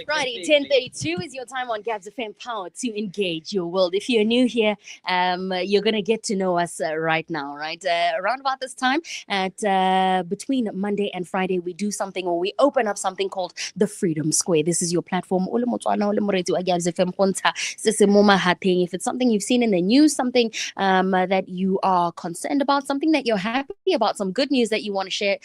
Friday, 10:32 is your time on Gabs FM Power to engage your world. If you're new here, you're going to get to know us right now, right? Around about this time, at between Monday and Friday, we do something, or we open up something called the Freedom Square. This is your platform. If it's something you've seen in the news, something that you are concerned about, something that you're happy about, some good news that you want to share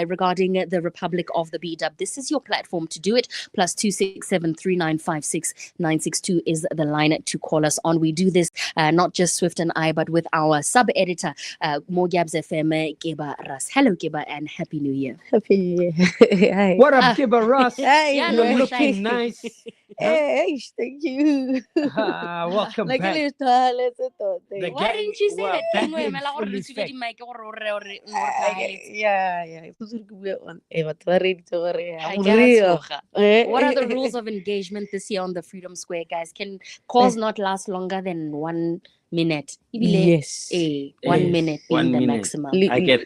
regarding the Republic of the B-Dub, this is your platform to do it. Plus 267-3956-962 is the line to call us on. We do this not just Swift and I, but with our sub-editor, More Gabs FM, Keba Ras. Hello, Keba, and Happy New Year. Happy New Year. Hi. What up, Keba Ross? Hi. Yeah, You're no, looking nice. Hey, thank you. Welcome Like back. Why gang- didn't you say well, that? back Didn't we? in Mela full gore re effect. tswile di-mic gore re- Yeah. I guess. What are the rules of engagement this year on the Freedom Square, guys? Can calls not last longer than 1 minute? Yes. 1 minute being 1 the minute. maximum. I get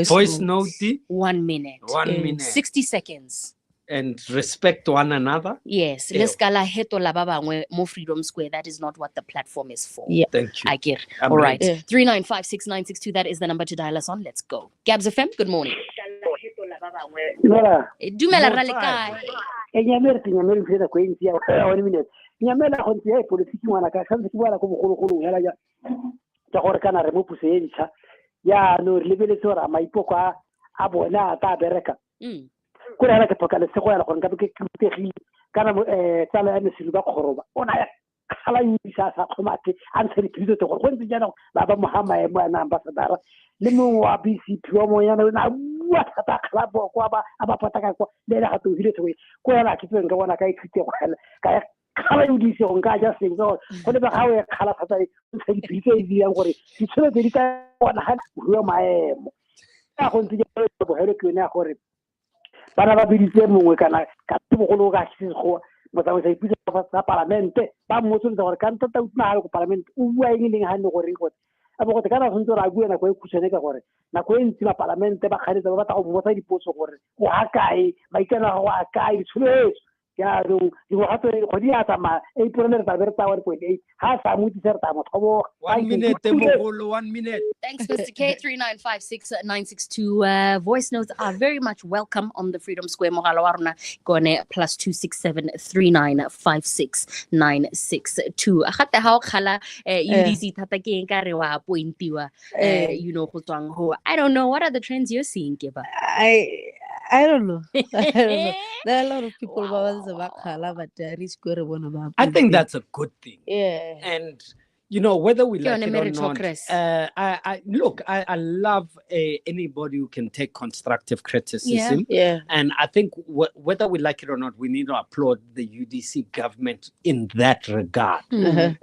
voice note, 1 minute. 1 minute. 60 seconds. And respect one another. Yes. Yeah. Let's kala heto la baba ngwe mo Freedom Square. That is not what the platform is for. Yeah. Thank you. I get. I'm All right. ready. 3956962. That is the number to dial us on. Let's go. Gabs FM, good morning. Nora, Dumela More ra le time. kae? nyamere fela go entsi ya 1 minute. Nyamela go ntse ya politiki ngwana ka sa ntse ke bua go bogologolo hela ja. Tsa gore kana re mo puse e ntsha. Ya no re lebeletse gore a maipoko a bona ta bereka. Ko re ke toka le se go ya go nka ke kutegile kana tsala ya mesilo ba khoroba. Ona ya khala yisa sa khomate a ntse di phitse go go ntse jana ba Muhammad ya mo na ambassador le mo wa BCP wa mo yana na bua thata khala bo kwa ba pataka ko le ga to hile tsoe ko yana ke tsenga bona ka ithute go hela ka khala yudise go nka ja sengo go le ba ga o khala thata ntse di phitse e di yang gore di tshele di ka bona ha bua maemo ka go ntse go hele ke ne gore bana ba biditse mongwe kana ka bogolo ga se go motho sa ipitse sa parlamente ba motho gore ka ntata utna go parlamente o bua eng leng ha ne gore go a bo go kana go ntse ra bua na go e khutshane ka gore na go entse ba parlamente ba kgaretsa ba batla go motsa dipotso gore go ha kae ba ikana go ha kae ditsholoetso ya di go gato go di ata ma e pone re taberta wa 1.8 ha sa motse se re ta mothobo 1 minute, mogolo, 1 minute. Thanks, Mr. K. 3956962. Voice notes are very much welcome on the Freedom Square. Mogala wa rona kone plus 267-3956-962. Agate ha o khala UDC thata ke eng ka re wa pointiwa you know go tswang ho. I don't know, what are the trends you're seeing, Keba? I don't know. There are a lot of people I think that's a good thing. Yeah. And you know, whether we like it or not, meritocracy. I love anybody who can take constructive criticism. Yeah. And I think whether we like it or not, we need to applaud the UDC government in that regard. Or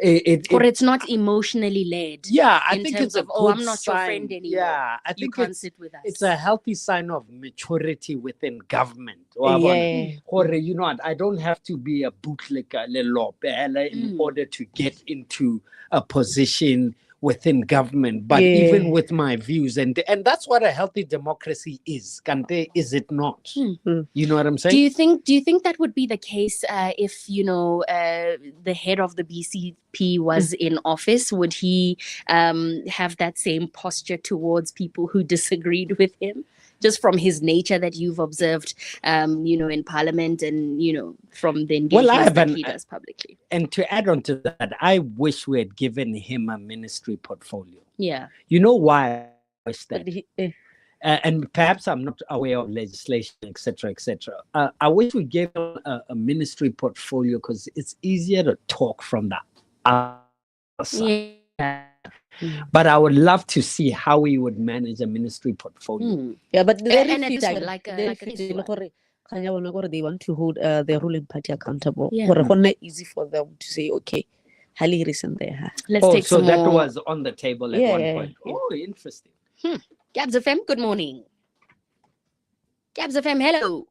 it's not emotionally led. Yeah, I in think terms it's a of, good I'm not sign. your friend anymore. Yeah, I You think can't sit with us. it's a healthy sign of maturity within government. Yeah. Or, you know what, I don't have to be a bootlicker in order to get into a position within government, but even with my views, and that's what a healthy democracy is. Kante, is it not? You know what I'm saying? Do you think that would be the case if the head of the BCP was in office? Would he have that same posture towards people who disagreed with him? Just from his nature that you've observed, in Parliament and, from the engagements that he does publicly. And to add on to that, I wish we had given him a ministry portfolio. Yeah. You know why I wish that? And perhaps I'm not aware of legislation, etc., etc. I wish we gave him a ministry portfolio because it's easier to talk from the outside. Yeah. But I would love to see how he would manage a ministry portfolio. Yeah, but And at this one, like a they want to hold the ruling party accountable. Yeah. Easy for them to say, okay, Hali isn't there. Let's take so some that more. was on the table at one point. Yeah. Oh, interesting. Gabs FM, good morning. Gabs FM, hello.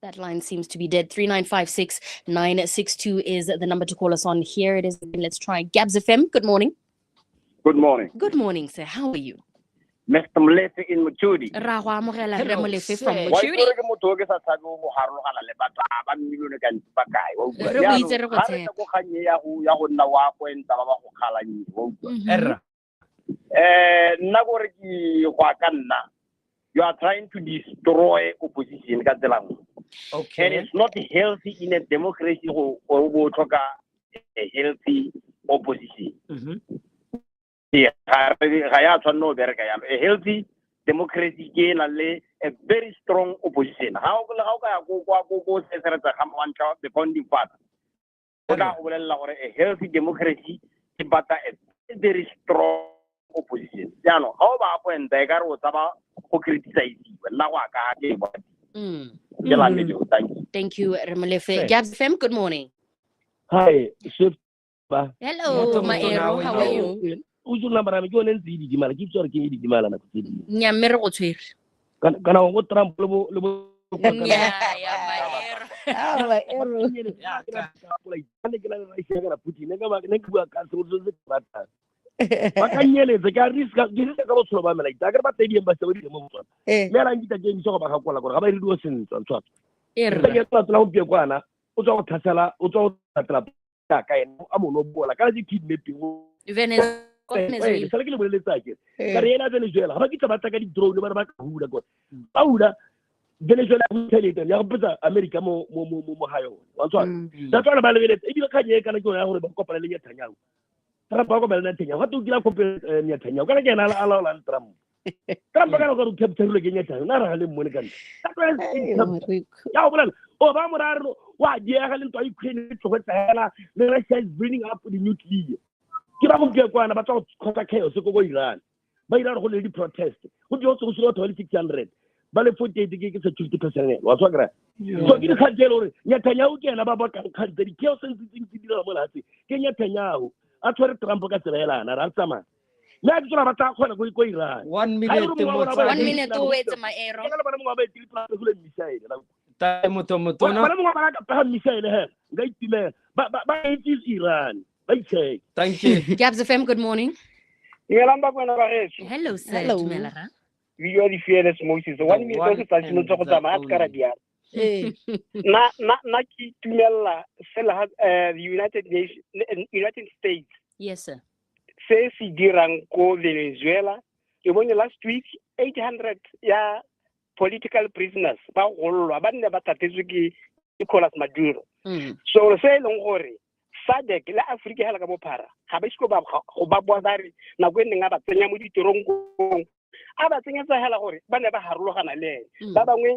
That line seems to be dead. 3956962 is the number to call us on. Here it is. Let's try Gabs FM. Good morning. Good morning. Good morning, sir. How are you? Mr. Molefe in Mutudi. Ra go amogela Re Hello, Molefe sir. from Wa Mutudi. itse ke motho ke sa tshabe go harologana le batho ba mmilone ka ntse ba kae wa utlwa Re go itse, re go ga re tshepa. ka go ganye ya go nna wa kwenta ba go kgalanye wa utlwa Erra. nna gore ke go ka nna you are trying to destroy opposition ka tsela nngwe and Okay. it's not healthy in a democracy go tlhoka a healthy opposition ga ya tshwanela go bereka yalo a healthy democracy ke na le a very strong opposition ga o ka ya go seseretsa ga one child the founding father o tla go bolelela gore a healthy democracy ke bata a very strong opposition jaanong ga o ba appointa e ka re o tsaba go criticize nna go a ka ke ke la me jo Thank you, Re Molefe. Thanks. Gabs FM, good morning. Hi, Chef. Hello, Maero, how are you? Uzula mara mjo nenzi di mala kipso ke di mala na kutidi. Nyamme re go tshwere. Kana go Trump lo Nya ya Maero. Ah, my arrow. Bakanyeletse ka riska ka go tshola ba mela ita ka ba tedi emba se o di mo tsona. Me la ngita ke ntse go ba ga kola gore ga ba ri do sentse tswa. Erra. Ke tla tla go pye kwana o tswa go thasela o tswa go tla ka ena a mo no bola ka di kidnapping Venezuela. sala ke le boleletsa ke ka re ena Venezuela ga ba kitsa ba tla ka di drone ba ka hula go ba hula Venezuela go tshele ya go putsa America mo hayo wa tswa da tswana ba lebeletse e di ka nye kana ke ya gore ba kopana le Netanyahu Trump ba kopana le Netanyahu ga tu dila kope Netanyahu kana ke na ala Trump Trump ka go capture le ke Netanyahu na ra le mmone kana ya o bolela o ba moraro wa dia ga le ntwa Ukraine tlo go tsela le Russia is bringing up the nuclear ke ba go ke kwana ba tla go chaos go Iran ba Iran go le di protest go di go sura 600 ba le 48 ke 50% wa tswa kra so ke ka jelo re Netanyahu ke na ba ba ka di chaos se di dira mo latse ke Netanyahu a tshwere Trump ka tsela elana ra tsama na ke tsona ba tla kgona go Iran 1 minute mo 1 minute o wetse Maero. ke ba mo ba tili pla go le misile Time to ba mo ba ka pa misile he ga itile ba is Iran ba itse Thank you. Gabs FM, good morning. ngelamba bona ba getso Hello, sir. Hello. Dumela ra. we are the fearless Moses 1 minute go se tsa no go tsamaya ka radia na ki tumella sela the United States Yes, sir. se si dirang ko Venezuela ke bone last week 800 ya political prisoners ba golwa ba nne ba tatetswe ke Nicolas Maduro so se leng gore SADC le Africa hela ka bophara ga ba itse go ba bodari na go nne nga ba tsenya mo ditirongong a ba tsenya tsa hela gore ba ne ba harologana le ba bangwe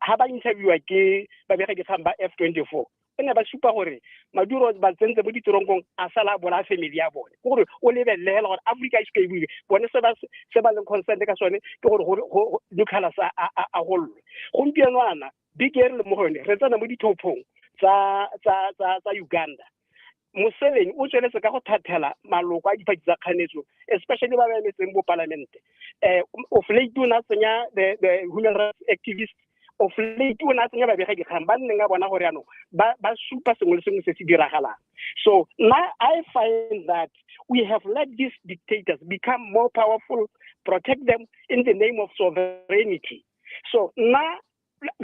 ha ba interviewa ke ba bega ke tsamba F24 ene ba supa gore Maduro ba tsentse mo ditirongong a sala bona family ya bone gore o lebelle hela gore Africa is kaiwe bone se ba leng concern ka sone ke gore nuclear a golwe gompieno ana bigere le mo gone re tsana mo dithopong tsa Uganda Museveni o tsweletse ka go thathela maloko a dipaki tsa kganetso especially ba ba emetseng bo parliament of late na tsenya the human rights activists of late na tsenya ba bega dikgang ba nne nga bona gore ano ba supa sengwe le sengwe se se diragalang so now I find that we have let these dictators become more powerful protect them in the name of sovereignty so now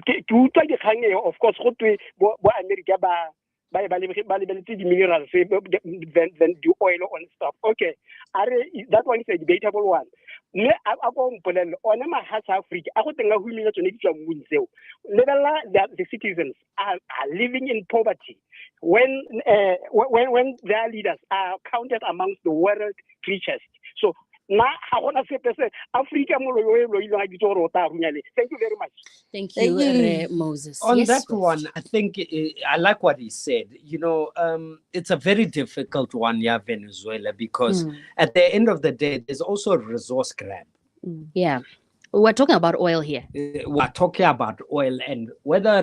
ke utlwa dikgang of course go twe bo America ba lebeletse di minerals than the oil on stuff okay that one is a debatable one me a go mpolelle ona mahasa Africa a go tenga go imenya tsone di tswa mmunseo lebella the citizens are living in poverty when their leaders are counted amongst the world creatures so na ha gona sepe se Africa mo lo yo a ditso go rota runyale thank you very much Thank you, Moses. On Yes, that Moses. one, I think I like what he said. You know, it's a very difficult one, yeah, Venezuela, because at the end of the day, there's also a resource grab. Yeah. We're talking about oil here. We're talking about oil and whether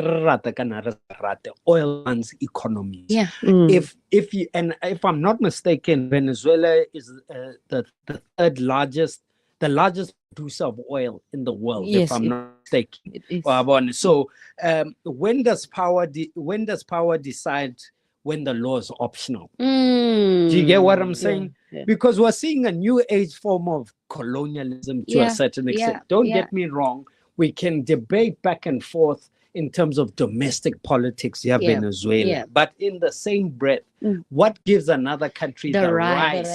oil runs economies. Yeah. If I'm not mistaken, Venezuela is the third largest producer of oil in the world. Yes, if I'm not mistaken. It is. So when does power decide when the law is optional? Do you get what I'm saying? because we're seeing a new age form of colonialism to a certain extent. Don't get me wrong. We can debate back and forth in terms of domestic politics, Venezuela. But in the same breath, what gives another country the right?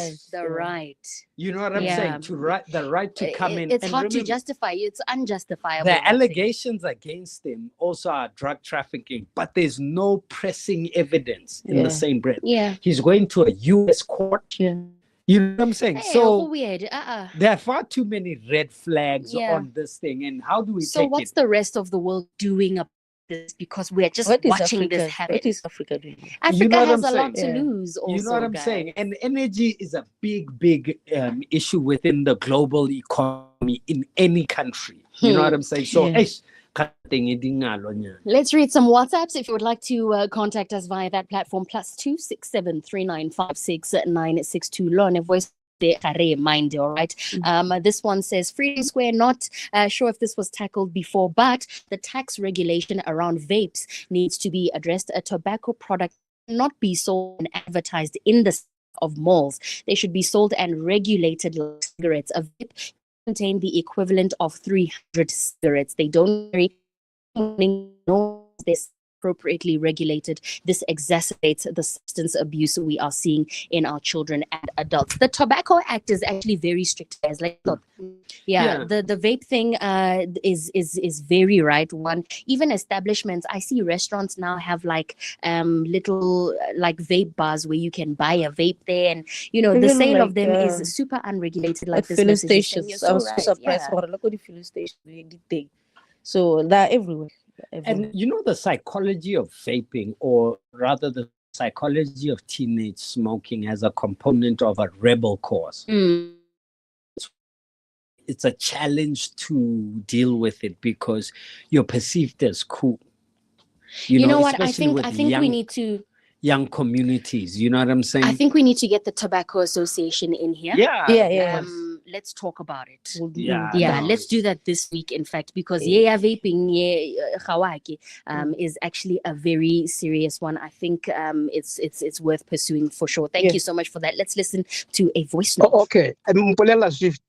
You know what I'm saying? The right to come in. It's hard to justify. It's unjustifiable. The allegations against him also are drug trafficking, but there's no pressing evidence in the same breath. He's going to a U.S. court. You know what I'm saying? So weird. There are far too many red flags on this thing. And how do we take it? So what's the rest of the world doing about this? Because we're just watching this happen. What is Africa doing? Africa has a lot to lose also, you know what I'm saying? And energy is a big issue within the global economy in any country. You know what I'm saying? So let's read some WhatsApps if you would like to contact us via that platform. +267 3956 962. Lone voice. Mind, all right. This one says Freedom Square, not sure if this was tackled before, but the tax regulation around vapes needs to be addressed. A tobacco product cannot be sold and advertised in the of malls. They should be sold and regulated like cigarettes. A vape contain the equivalent of 300 cigarettes. They don't carry this appropriately regulated. This exacerbates the substance abuse we are seeing in our children and adults. The Tobacco Act is actually very strict. The vape thing is very right. One, even establishments, I see restaurants now have like little like vape bars where you can buy a vape there, and you know the sale of them is super unregulated. Like this filling stations. I was so surprised for look at the filling station. So they're everywhere. And you know the psychology of vaping, or rather the psychology of teenage smoking as a component of a rebel cause. It's a challenge to deal with it because you're perceived as cool. You know what? I think we need to young communities. You know what I'm saying? I think we need to get the Tobacco Association in here. Let's talk about it. Let's do that this week, in fact, because vaping is actually a very serious one. I think it's worth pursuing for sure. Thank you so much for that. Let's listen to a voice note. Okay. Mpolela Swift.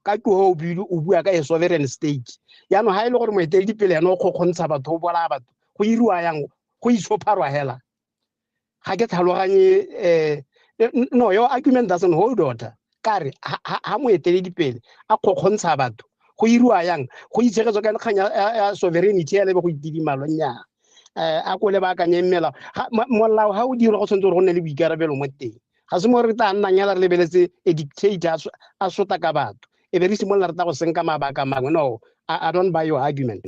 Ka go bilu o bua ka e sovereign state. Ya no ha ile gore mo etedi pele no go khontsha batho go bola batho. Go irua yang go isopharwa hela. Ga ke tlhaloganye no, your argument doesn't hold water. Kare ha mo etedi pele a go khontsha batho. Go irua yang go itshegetso ka khanya sovereignty ya le go idimalo nya. A go le ba ka nyemela molao ha o dira go tshwantse go nne le boikarabelo mo teng. Ga se mo re ta nna nya le beletse a dictator a sota ka batho. E be re simolla re ta go senka mabaka mangwe. No, I don't buy your argument.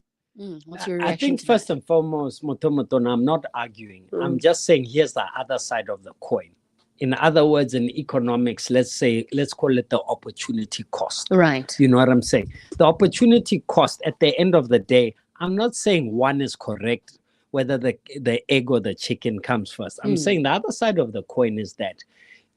What's your reaction? I think first and foremost, Motomoto, I'm not arguing. I'm just saying here's the other side of the coin. In other words, in economics, let's call it the opportunity cost. Right. You know what I'm saying? The opportunity cost at the end of the day, I'm not saying one is correct, whether the egg or the chicken comes first. I'm saying the other side of the coin is that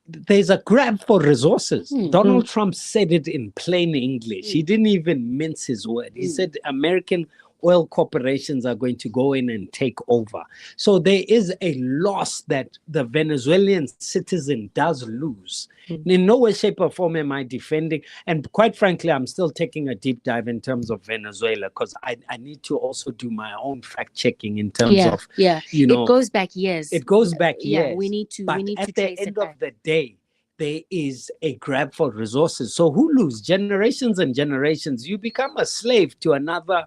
there's a grab for resources. Donald Trump said it in plain English. He didn't even mince his word. He said American oil corporations are going to go in and take over. So there is a loss that the Venezuelan citizen does lose. In no way, shape, or form am I defending. And quite frankly, I'm still taking a deep dive in terms of Venezuela because I need to also do my own fact checking in terms of, you know. It goes back years. It goes back years. Yeah, we need to But at the end of the day, there is a grab for resources. So who lose? Generations and generations. You become a slave to another.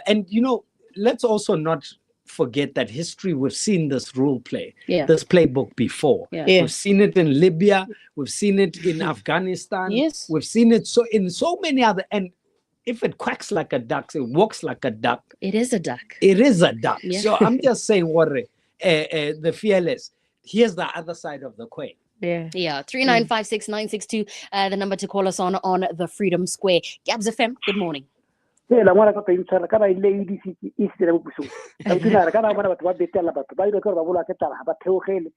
And, you know, let's also not forget that history, we've seen this role play, this playbook before. We've seen it in Libya. We've seen it in Afghanistan. We've seen it in so many other. And if it quacks like a duck, it walks like a duck. It is a duck. It is a duck. So I'm just saying, the fearless. Here's the other side of the coin. 3956 the number to call us on the Freedom Square. Gabs FM, good morning. La mwana ka teng tsara ka ba ile di siki isire mo puso ka tsina ka na bona batho ba betela batho ba ile ka ba bola ke tala ba theogele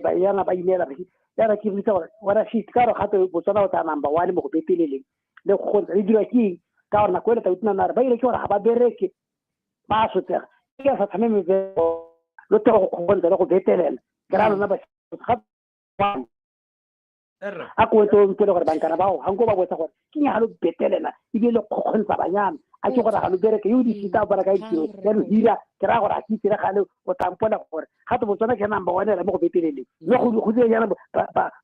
ba yana ba inela ba ya ra ke bitsa wala shit ka ro gato bo tsana o ta number 1 mo go betelele le go le dira ki ka ona kwela ta utina na ba ile ke ora ba bereke ba so tsega ke sa tsame me lo to go go ntse le go betelela ka ralo na ba a ko ntse mpele gore bankana bao ga nko ba botsa gore ke nya lo betelena e le khontsha banyana a ke gore ga lo bereke yo di sita bara ka itiro ya lo hira ke ra gore a ke tsira gale o tampona gore ga te botsona ke number 1 mo go betelele no go di yana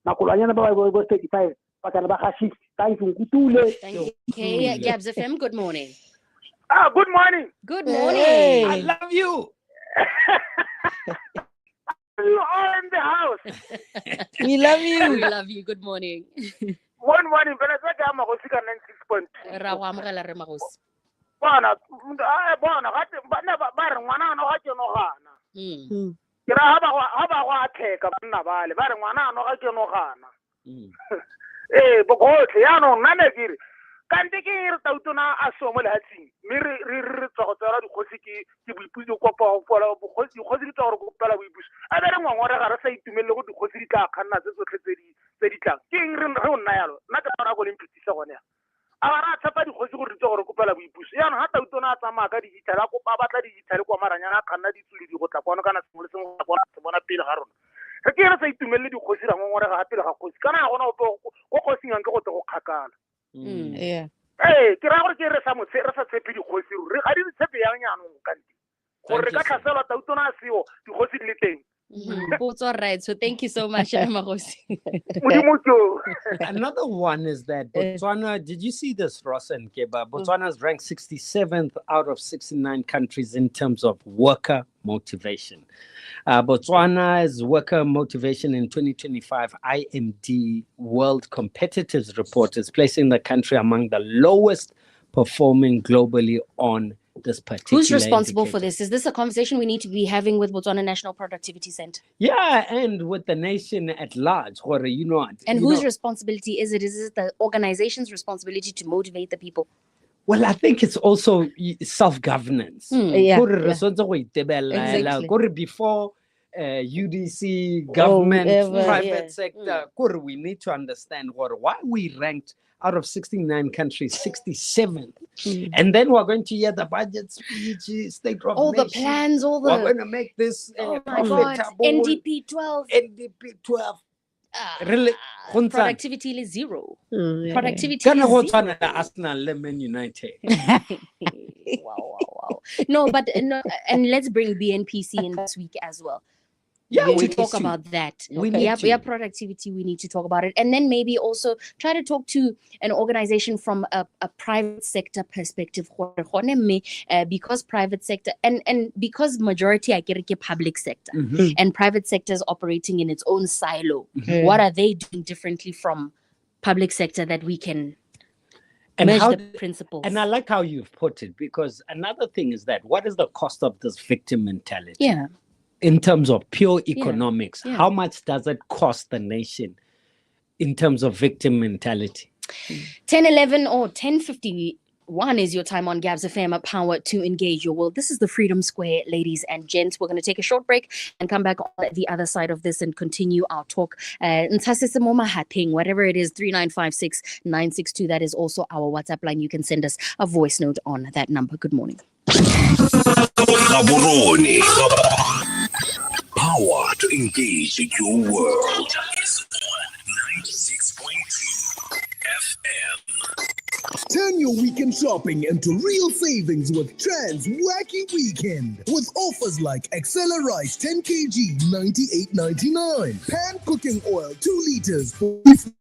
makolanyana ba 35 bakana ba ga 6 ka ifungutule. Okay, Gabs FM, good morning. Good morning. Good morning. Hey. I love you. You are in the house. We love you. We love you. Good morning. One morning, but I said I'm going to go 96 Ra wa amogela re Magosi. bona ga te ba re ngwana no ga ke no gana ke ra ha ba go atheka banna bale ba re ngwana no ga ke no gana bogotlhe ya no nna ne ke re kante ke re tautona a so mo lehatsing mme re tsogo tsara dikgosi ke boipuso kopa go fola dikgosi di tsa gore go pela boipuso a be re ngwangore ga re sa itumelele go dikgosi di tla kganna tse tsotlhe tse di tlang ke eng re o nna yalo nna ke ra go lempitisa gone a ba ra tsapa dikgosi gore di tsa gore kopela boipuso yaanong ga tautona a tsamaya ka digitale a kopa batla digitale kwa maranyana a kganna ditsoledi go tla kwano kana sengwe le sengwe ga bona se bona pele ga rona re ke re sa itumelele dikgosi ra ngongorega ga pele ga kgosi kana ga gona go kgosing yang ke go tle go kgakala. Ke ra gore ke re sa tshepe dikgosi re ga di tshepe yang yaanong kante gore re ka tlhaselwa tautona a seo dikgosi di le teng. Both all right. So thank you so much, Magosi. Another one is that Botswana, did you see this, Ross and Keba? Botswana is ranked 67th out of 69 countries in terms of worker motivation. Botswana's worker motivation in 2025 IMD World Competitiveness Report is placing the country among the lowest performing globally on this particular Who's responsible indicator. for this? Is this a conversation we need to be having with Botswana National Productivity Center? Yeah, and with the nation at large. And whose responsibility is it? Is it the organization's responsibility to motivate the people? Well, I think it's also self-governance. Exactly. Before UDC, government, private sector, we need to understand why we ranked out of 69 countries, 67th. And then we're going to hear the budget speech, state of all nation. The plans, all the... We're going to make this profitable. NDP 12. NDP 12. Really? Productivity is zero. Productivity is zero. Arsenal, Man United. Wow. No, and let's bring BNPC in this week as well. Yeah, we talk about that. We have productivity. We need to talk about it, and then maybe also try to talk to an organization from a private sector perspective. Because private sector and because majority I get public sector and private sector is operating in its own silo. What are they doing differently from public sector that we can merge the principles? And I like how you've put it, because another thing is that what is the cost of this victim mentality? Yeah. In terms of pure economics, how much does it cost the nation in terms of victim mentality? 10:11 or 10:51 is your time on Gabs FM, power to engage your world. This is the Freedom Square, ladies and gents. We're going to take a short break and come back on the other side of this and continue our talk. Whatever it is, 3956962. That is also our WhatsApp line. You can send us a voice note on that number. Good morning. Power to engage your world is on 96.2 FM. Turn your weekend shopping into real savings with Trans Wacky Weekend. With offers like Excella Rice 10 kg, $98.99. Pan cooking oil 2 liters, $49.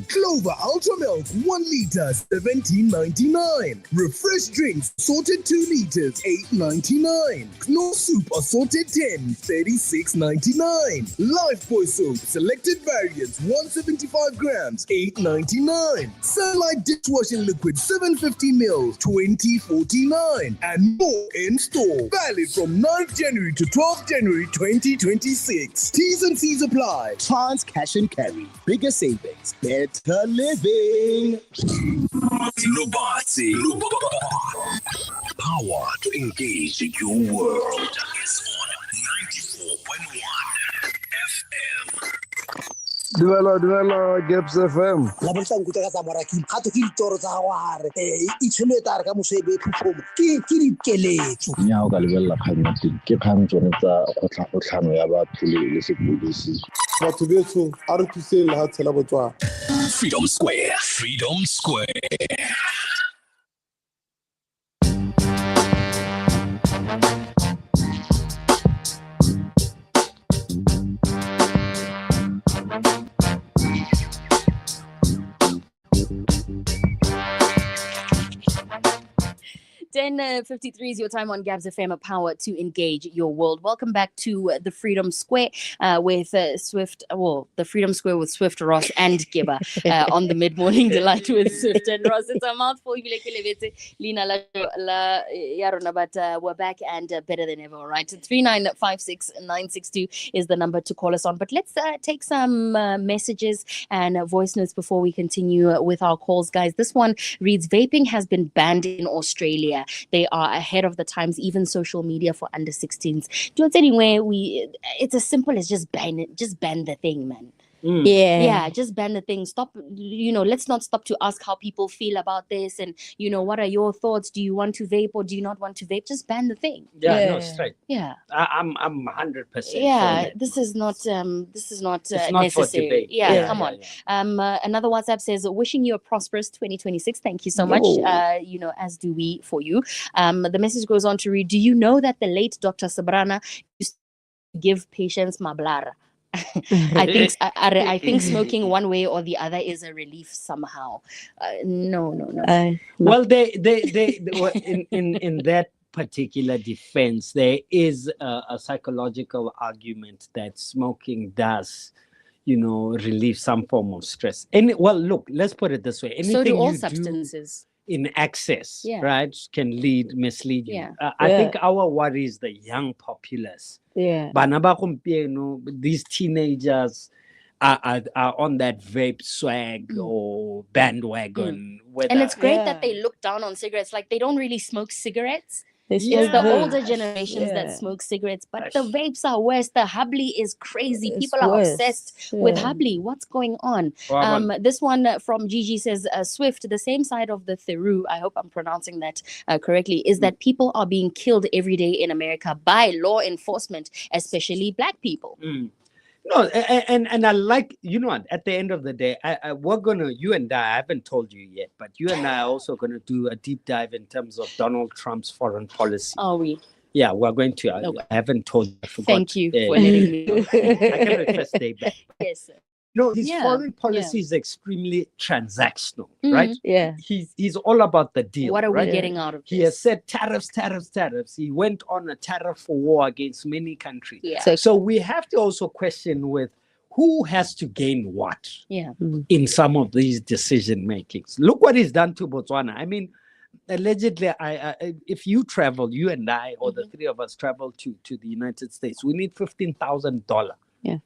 Clover Ultra Milk 1 liter, $17.99. Refresh drinks assorted 2 liters, $8.99. Knorr soup assorted 10, $36.99. Lifebuoy soap selected variants 175 grams, $8.99. Sunlight dishwashing liquid 750 ml, $20.49. And more in store. Valid from 9th January to 12th January 2026. T's and C's apply. Trans Cash and Carry. Bigger savings. Better living. Lubasi. Power to engage your world is on 94.1 FM. Dumela, Gaps FM. La bolsa nkutlwe ka tsa moraki ga to ke ditoro tsa gago gare e tsholo e tare ka mosebe e phuphomo ke dikeletso Nya o ka lebella kgang ya teng ke kgang tsone tsa kgotlhano ya batho le sepodisi. Batho betso a re thuseng le ha tshela botswana. Freedom Square. Ten 53 is your time on Gabs FM, power to engage your world. Welcome back to the Freedom Square with Swift. Well, the Freedom Square with Swift, Ross, and Keba on the mid-morning delight with Swift and Ross. It's a mouthful, Lina la yarona, but we're back and better than ever. All right, 3956962 is the number to call us on. But let's take some messages and voice notes before we continue with our calls, guys. This one reads: vaping has been banned in Australia. They are ahead of the times, even social media for under 16s. Do it anyway. It's as simple as just ban it. Just ban the thing, man. Yeah, just ban the thing. Stop, let's not stop to ask how people feel about this and, what are your thoughts? Do you want to vape or do you not want to vape? Just ban the thing. Yeah, no, straight. Yeah. I'm 100%. Yeah, this is not it's not necessary. for debate. Yeah, come on. Another WhatsApp says, wishing you a prosperous 2026. Thank you so much. As do we for you. The message goes on to read, do you know that the late Dr. Sabrana used to give patients mablara? I think smoking one way or the other is a relief somehow. No. Well, they in that particular defense, there is a psychological argument that smoking does, relieve some form of stress. Look, let's put it this way: anything so do all you substances. In excess, right, can mislead you. Yeah. I think our worry is the young populace. Yeah. Bana ba gompieno, these teenagers are on that vape swag or bandwagon. And it's great that they look down on cigarettes. Like, they don't really smoke cigarettes. It's the older generations that smoke cigarettes, but the vapes are worse. The Hubley is crazy. People are obsessed with Hubley. What's going on? This one from Gigi says, Swift, the same side of the Theru, I hope I'm pronouncing that correctly, is that people are being killed every day in America by law enforcement, especially black people. No, and I like, what, at the end of the day, we're gonna, you and I haven't told you yet, but you and I are also gonna do a deep dive in terms of Donald Trump's foreign policy. Are we? Yeah, we're going to. Okay. I haven't told you. I forgot. Thank you for letting me know. I can request day back. Yes, sir. No, his foreign policy is extremely transactional, right? Yeah. He's all about the deal. What are right? we getting out of this? He has said tariffs. He went on a tariff war against many countries. Yeah. So we have to also question with who has to gain what in some of these decision makings. Look what he's done to Botswana. I mean, allegedly, if you travel, you and I, or the three of us travel to the United States, we need $15,000. Yeah.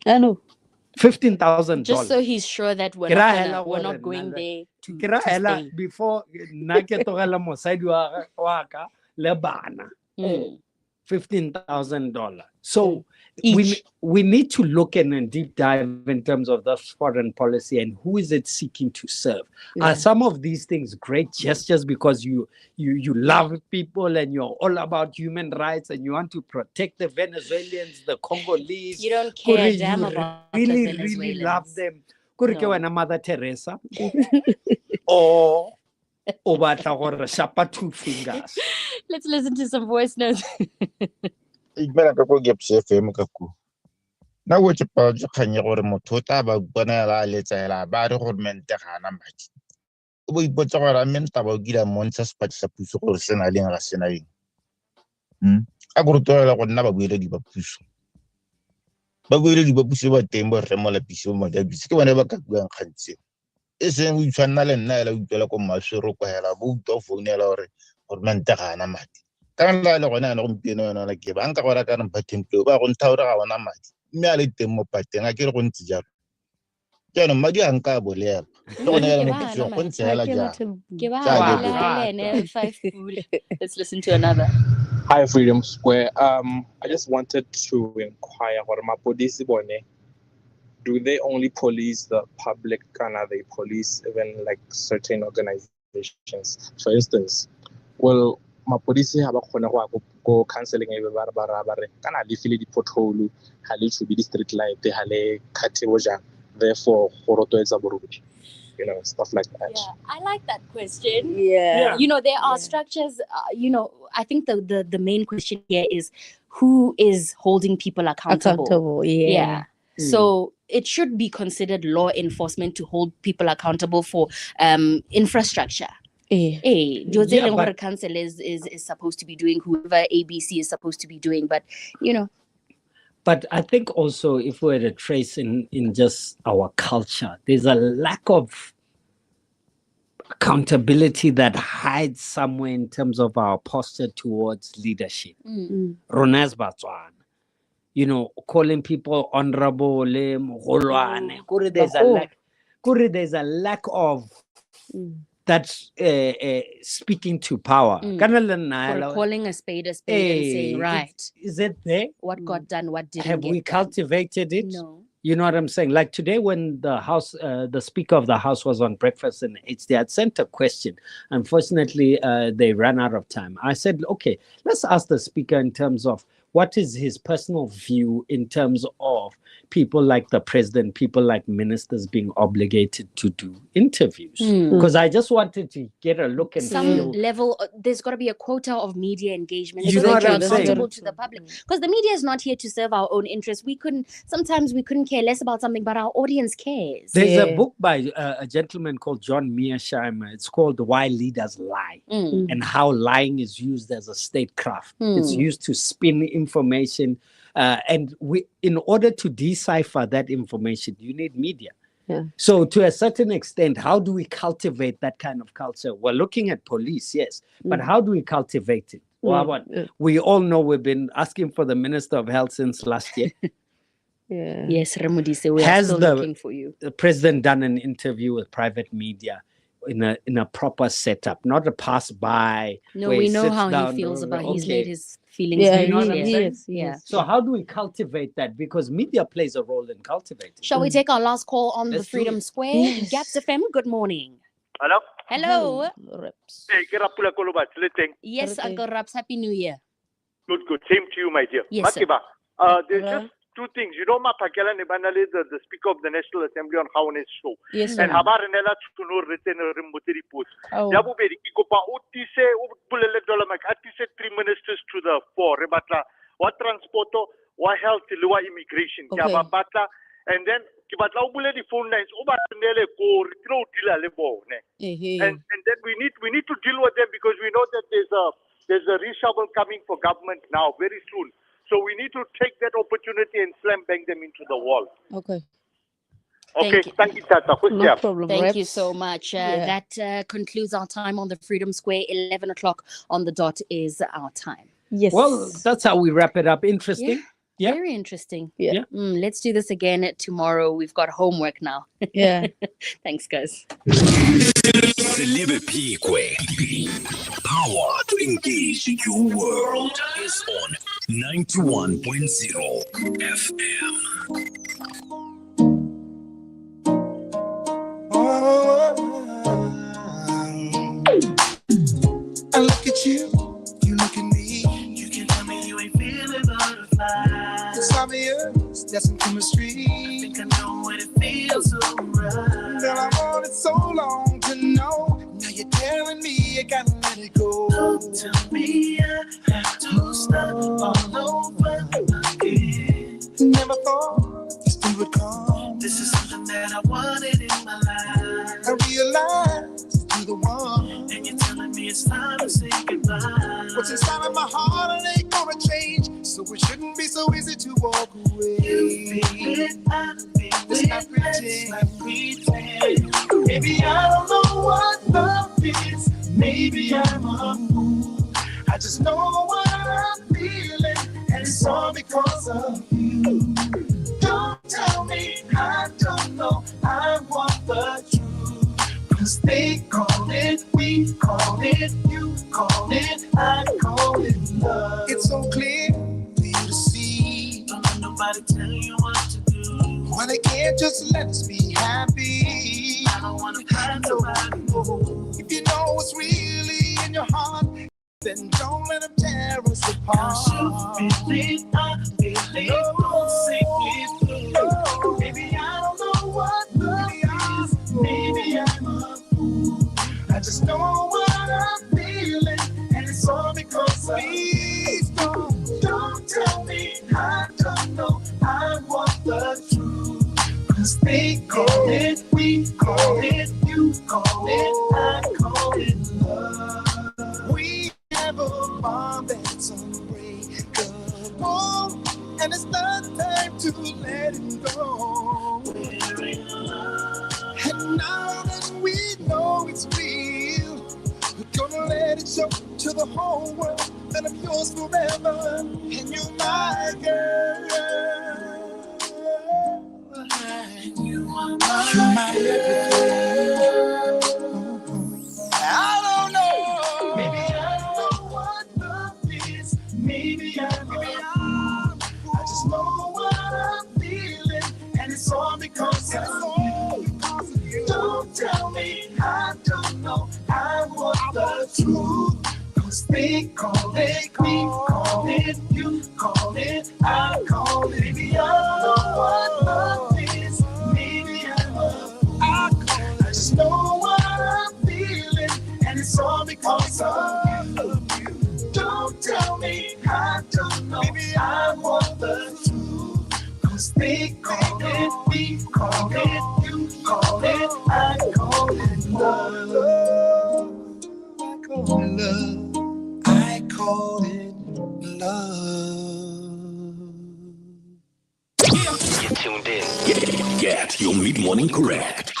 I know. $15,000. Just so he's sure that we're not going there to stay. Before $15,000. So we need to look in a deep dive in terms of the foreign policy and who is it seeking to serve. Are some of these things great gestures because you love people and you're all about human rights and you want to protect the Venezuelans, the Congolese? You don't care a damn about the Venezuelans. Really love them. No. Mother Teresa. Or two fingers. Let's listen to some voice notes. Na go tsepa kganya gore motho ta ba bonela letsaela ba re gore mente ga na madi o bo ipotsa gore menta ba gila montsha sepatsa sa puso gore sena leng ga sena eng a go rutela go nna ba bueledi ba puso ba teng bo re mo la piso mo da bitse ke bone ba ka buang kgantse e seng o itshwana le nna ela o itela ko maswero kwa hela bo uto founela gore mente ga na madi ka nna le gona no gompieno yona la ke ba nka gore ka nna temple ba go ntha gore ga bona madi mme a le teng mo pateng a ke re go ntse jalo ke no madi a nka bolela le gona le mo go ntse hela ja Let's listen to another. Hi, Freedom Square. I just wanted to inquire what my police bone do they only police the public, or they police even like certain organizations? For instance, well, mapodisi ha ba khona go counseling e ba re kana le file di pothole ha le should be the street light ha le khatebo jang, therefore go rotloetsa borodi, stuff like that. Yeah, I like that question. Yeah. There are structures, I think the main question here is who is holding people accountable. Yeah. So it should be considered law enforcement to hold people accountable for infrastructure. What council is supposed to be doing, whoever ABC is supposed to be doing, but But I think also if we were to trace in just our culture, there's a lack of accountability that hides somewhere in terms of our posture towards leadership. Ronaz Batswana, calling people honorable, there's a lack of that's speaking to power. Calling a spade and saying, right. Is it there? What got done, what didn't Have get we done? cultivated it? No. You know what I'm saying? Like today when the Speaker of the House was on breakfast in H, they had sent a question. Unfortunately, they ran out of time. I said, okay, let's ask the Speaker in terms of what is his personal view in terms of people like the president, people like ministers being obligated to do interviews. Because I just wanted to get a look and some level, there's got to be a quota of media engagement. You know what I'm accountable saying? to the public. Because the media is not here to serve our own interests. Sometimes we couldn't care less about something, but our audience cares. There's a book by a gentleman called John Mearsheimer. It's called Why Leaders Lie and how lying is used as a statecraft. It's used to spin information. And in order to decipher that information, you need media. Yeah. So to a certain extent, how do we cultivate that kind of culture? We're looking at police, yes, but how do we cultivate it? We all know we've been asking for the Minister of Health since last year. Yes, Ramudise, we are still looking for you. The president done an interview with private media in a proper setup, not a pass by? No, we know how he feels about. He's made his feelings very clear. Yes. So how do we cultivate that? Because media plays a role in cultivating. Shall we take our last call on the Freedom Square? Yes. Gaps FM, good morning. Hello. Reps. Hey, ke rapula ko lo batle teng. Yes, Uncle Raps, Happy New Year. Good. Same to you, my dear. Yes, sir. Keba, there's just two things. Mapakela Nebanale, the Speaker of the National Assembly on Haunes show. Yes, And sir. Habarinella Tuno written a remotely post. Oh. Yabuberi Kikopa Utise, Pulele Dolamak, Atise 3 ministers to the 4. Rebatla, what transporto, what health, Lua immigration, Okay. Yababata, and then Kibatla Ubule the phone lines, Ubatanele go, Retro Dila Lebo. And then we need to deal with them because we know that there's a reshuffle coming for government now very soon. So we need to take that opportunity and slam bang them into the wall. Okay. Okay, thank you, Tata. No problem. Thank Reps. you so much. That concludes our time on the Freedom Square. 11 o'clock on the dot is our time. Yes. Well, that's how we wrap it up. Interesting. Yeah. Very interesting. Yeah. Let's do this again tomorrow. We've got homework now. Yeah. Thanks, guys. Power to engage your world is on 91.0 FM. I look at you, you look at me. You can tell me you ain't feeling butterflies. It's obvious, that's some chemistry. I think I know what it feels so right. Girl, I wanted so long to know. Now you're telling me I gotta let it go. Don't tell me I have to stop all over again. Never thought this day would come. This is something that I wanted in my life. I realized you're the one. And you're telling me it's time to say goodbye. What's inside of my heart, it ain't gonna change. So it shouldn't be so easy to walk away. You feel it, I feel it. Let's not pretend. Maybe I don't know what love is. Maybe I'm a fool. I just know what I'm feeling, and it's all because of you. Don't tell me I don't know. I want the truth. 'Cause they call it, we call it, you call it, I call it love. It's so clear for you to see. Don't let nobody tell you what to do. Why they can't just Just let us be happy. I don't wanna hurt nobody. If you know what's really in your heart, then don't let them tear us apart. Believe, I believe, don't simply blue. Maybe I don't know what love is. Maybe I'm a fool. I just know what I'm feeling, and it's all because of please don't tell me I don't know. I want the truth. 'Cause they call it, we call it, you call it, I call it love. We have a bond that's unbreakable, and it's not time to let it go. We're in love. And now that we know it's real, we're gonna let it show to the whole world that I'm yours forever, and you're my girl. You are my everything. I don't know. Maybe I don't know what love is. Maybe I just know what I'm feeling, and it's all because of you. Don't tell me I don't know. I want the truth. 'Cause they call it, we call it, you call it, I call it. Maybe I don't know what love is. Maybe I'm a fool. I just know what I'm feeling, and it's all because of you. Don't tell me I don't know. Maybe I want the truth. 'Cause they call it, we call it, you call it, I call it love. I call it love. I call it love. You're tuned in. Get your mid-morning correct.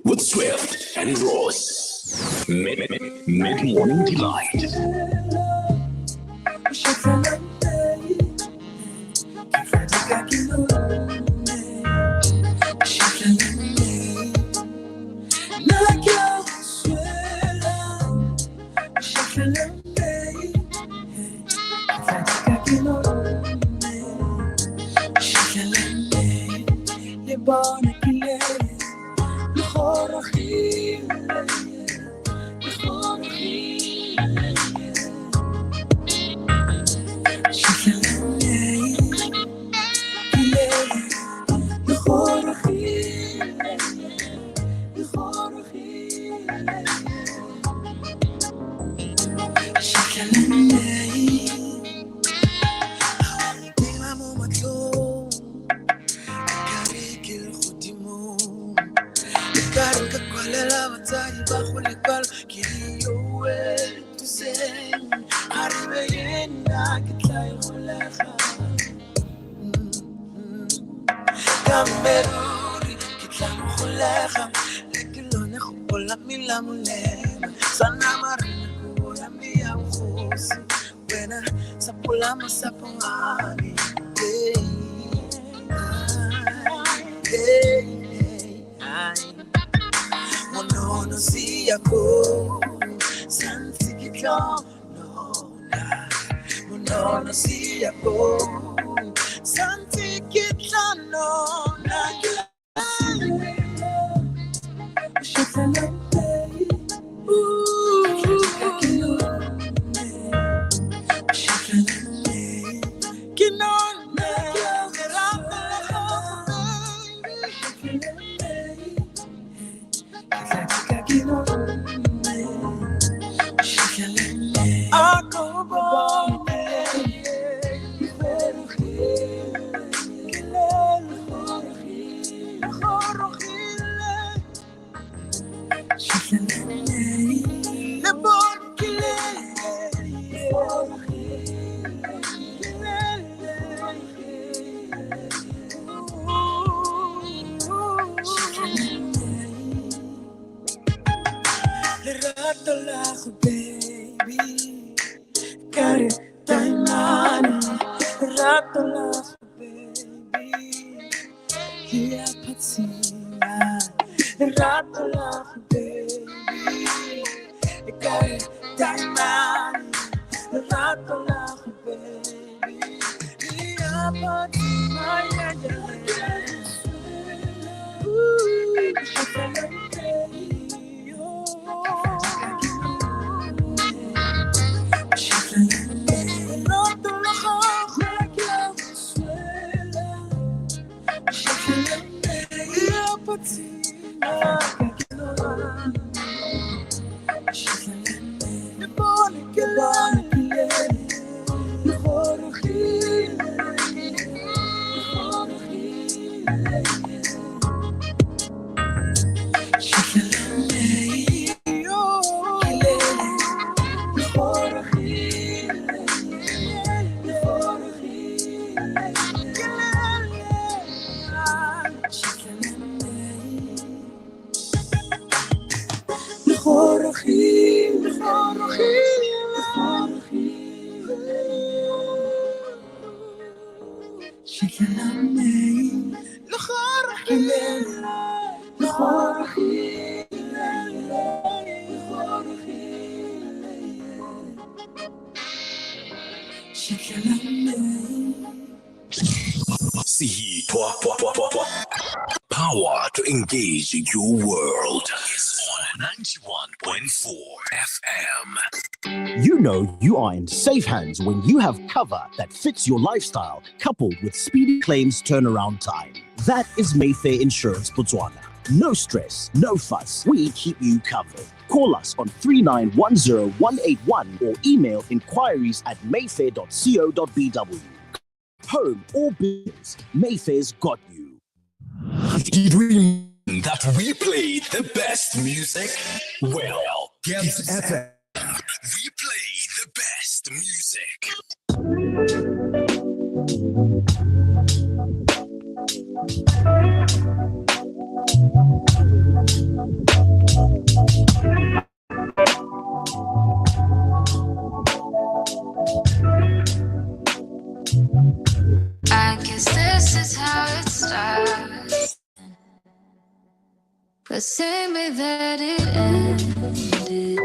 With Swift and Ross. Mid-morning delight. See, power to engage your world is on 91.4 FM. You know you are in safe hands when you have cover that fits your lifestyle, coupled with speedy claims turnaround time. That is Mayfair Insurance Botswana. No stress, no fuss. We keep you covered. Call us on 3910181 or email inquiries@mayfair.co.bw. Home or business, Mayfair's got you. Did we mean that we played the best music? Well, Gebs FM. We play the best music. I guess this is how it starts. The same way that it ended.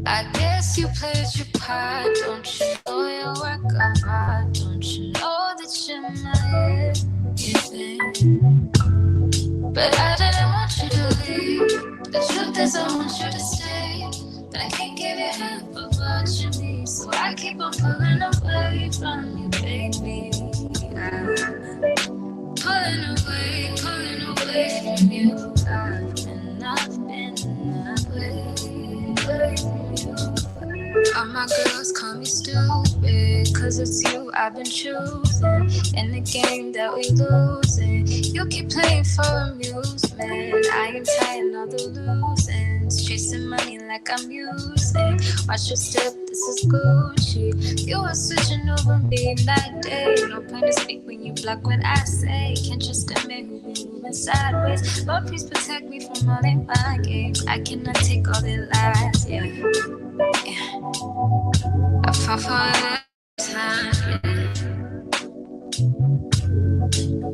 I guess you played your part. Don't you know your work of art? Don't you know that you're my everything? But I didn't want you to leave. The truth is I want you to stay. But I can't give you half of what you need. So I keep on pulling away from you, baby. I'm pulling away from you. I've been that way. All my girls call me stupid, 'cause it's you I've been choosing. In the game that we losing, you keep playing for amusement. I am tired of the losing, chasing money like I'm using. Watch your step, this is Gucci. You were switching over me that day. No point to speak when you block what I say. Can't trust a man who be moving sideways. Lord, please protect me from all in my games. I cannot take all their lies, yeah. I fall for that time, yeah.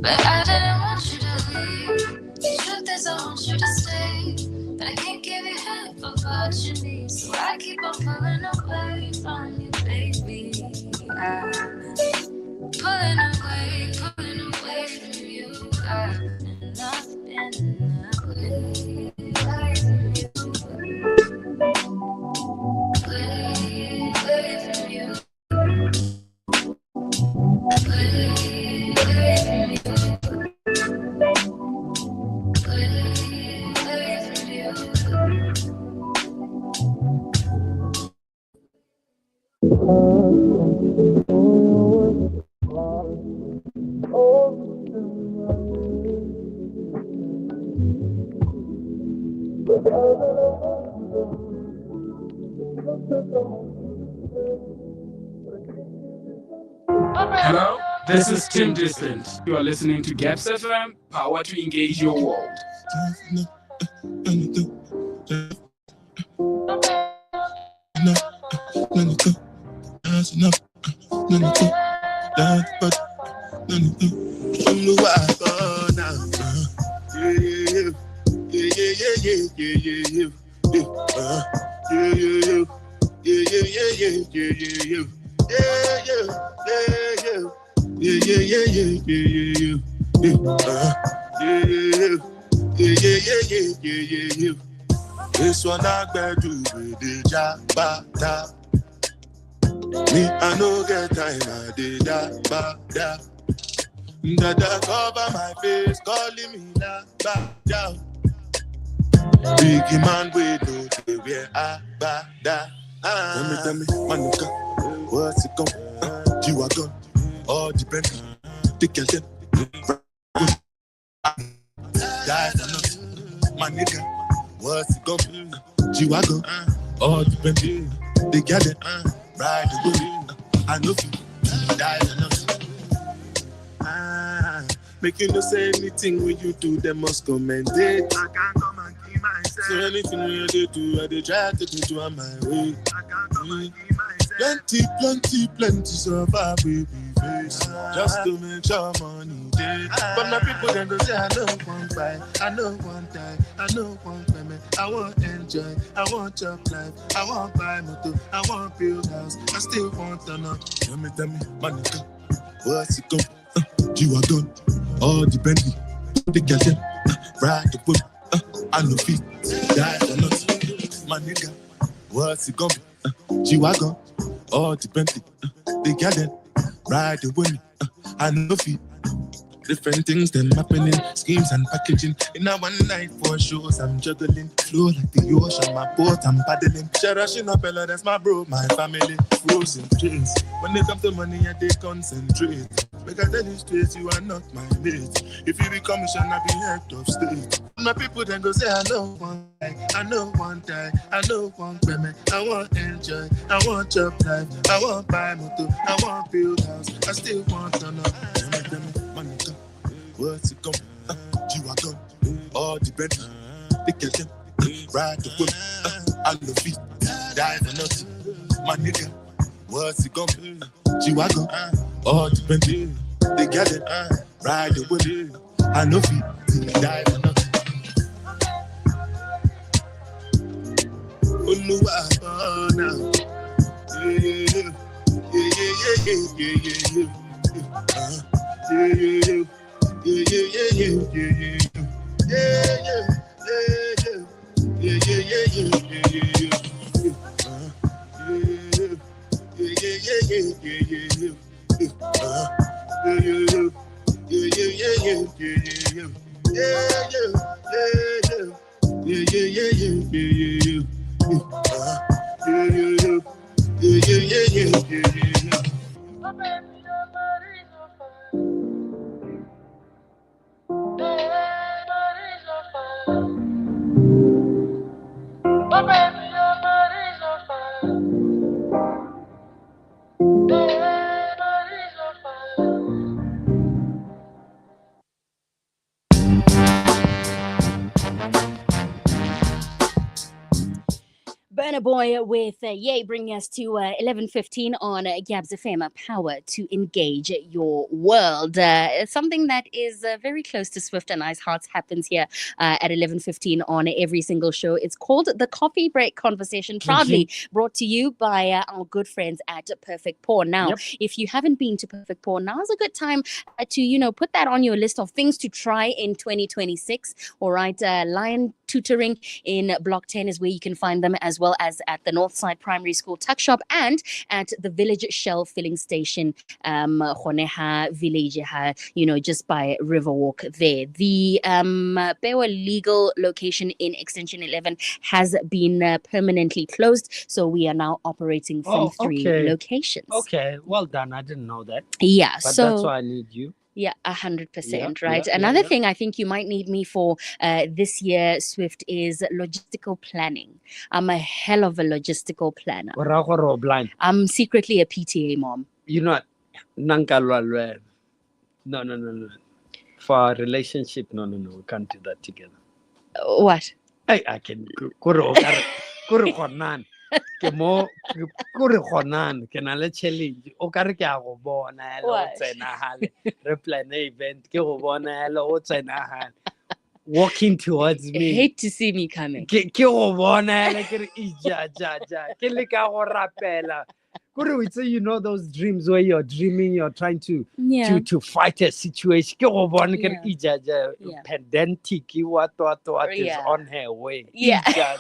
But I didn't want you to leave. The truth is I want you to stay. But I can't give you half of what you need. So I keep on pulling away from you, baby. I'm pulling away from you. I've been that way. Hello, this is Tim Distant. You are listening to Gaps FM, power to engage your world. Yeah. This one I better do with the jabata. Me, I no get time, I did da. Dada cover my face, calling me la ba da. Biggie man, we do the way I ba da. Tell me, manuka, what's it come? G-Wagon, all depend. The Kelton, die for nothing. My nigga, what's it come? G-Wagon, all depend. The Kelton, ride the bullet. I know you die for nothing. Make you no say anything when you do, they must commend it. I can't come and keep myself. So anything when you do, I try to do on my way. I can't come and keep myself. Plenty survive baby face. Just to make sure money day. But my people then go say I don't want buy, I don't want die, I don't want payment. I want enjoy, I want job life, I want buy motor, I want build house, I still want to know. Tell me, money come, what's it come? G-Wagon, all the Bentley, the Kelton, ride the whip, I no feet, die for nothing. My nigga, what's it gonna be? G-Wagon, all the Bentley, the Kelton, ride the whip, I no feet. Different things then happening, schemes and packaging. In a one night for shows, I'm juggling. Flow like the ocean, my boat, I'm paddling. Cherishing up, that's my bro, my family. Frozen dreams. When they come to money, I they concentrate. Make I tell you straight, you are not my mate. If you become a shall not be head of state. My people then go say, I know one die, I know one die, I know one payment. I want enjoy, I want job life, I want buy motor, I want build house, I still want to know. Tell me, money come, what's it come? G-Wagon, all the Bentley, the Kelton, ride the whip, I love feet, die for nothing. My nigga, what's it come? G-Wagon, all the Bentley, the Kelton, ride the whip, I love feet, die for nothing. Oh, now. Yeah. Burna Boy with Yay, bringing us to 11:15 on Gabs FM, power to engage your world. Something that is very close to Swift and I's hearts happens here at 11:15 on every single show. It's called The Coffee Break Conversation, proudly brought to you by our good friends at Perfect Pour. Now, if you haven't been to Perfect Pour, now's a good time to, put that on your list of things to try in 2026. All right, Lion Tutoring in Block 10 is where you can find them, as well as at the Northside Primary School Tuck Shop and at the Village Shell Filling Station, Khoneha Village, just by Riverwalk there. The Bewa legal location in Extension 11 has been permanently closed, so we are now operating from 3 locations. Okay, well done. I didn't know that. Yeah, but so that's why I need you. Yeah, 100%, right? Another thing I think you might need me for this year, Swift, is logistical planning. I'm a hell of a logistical planner. Blind. I'm secretly a PTA mom. You know what? No. For our relationship, no. We can't do that together. What? I can. Ke mo kore khonan ke na le challenge o ka re ke a go bona le o tsena hale re plan event ke go bona le o tsena hale walking towards me. I hate to see me coming. Ke go bona le ke re ja ke le ka go rapela You know those dreams where you're dreaming, you're trying to Yeah. to fight a situation. Yeah. Pedantic, what is Yeah. on her way. Yeah. Ja.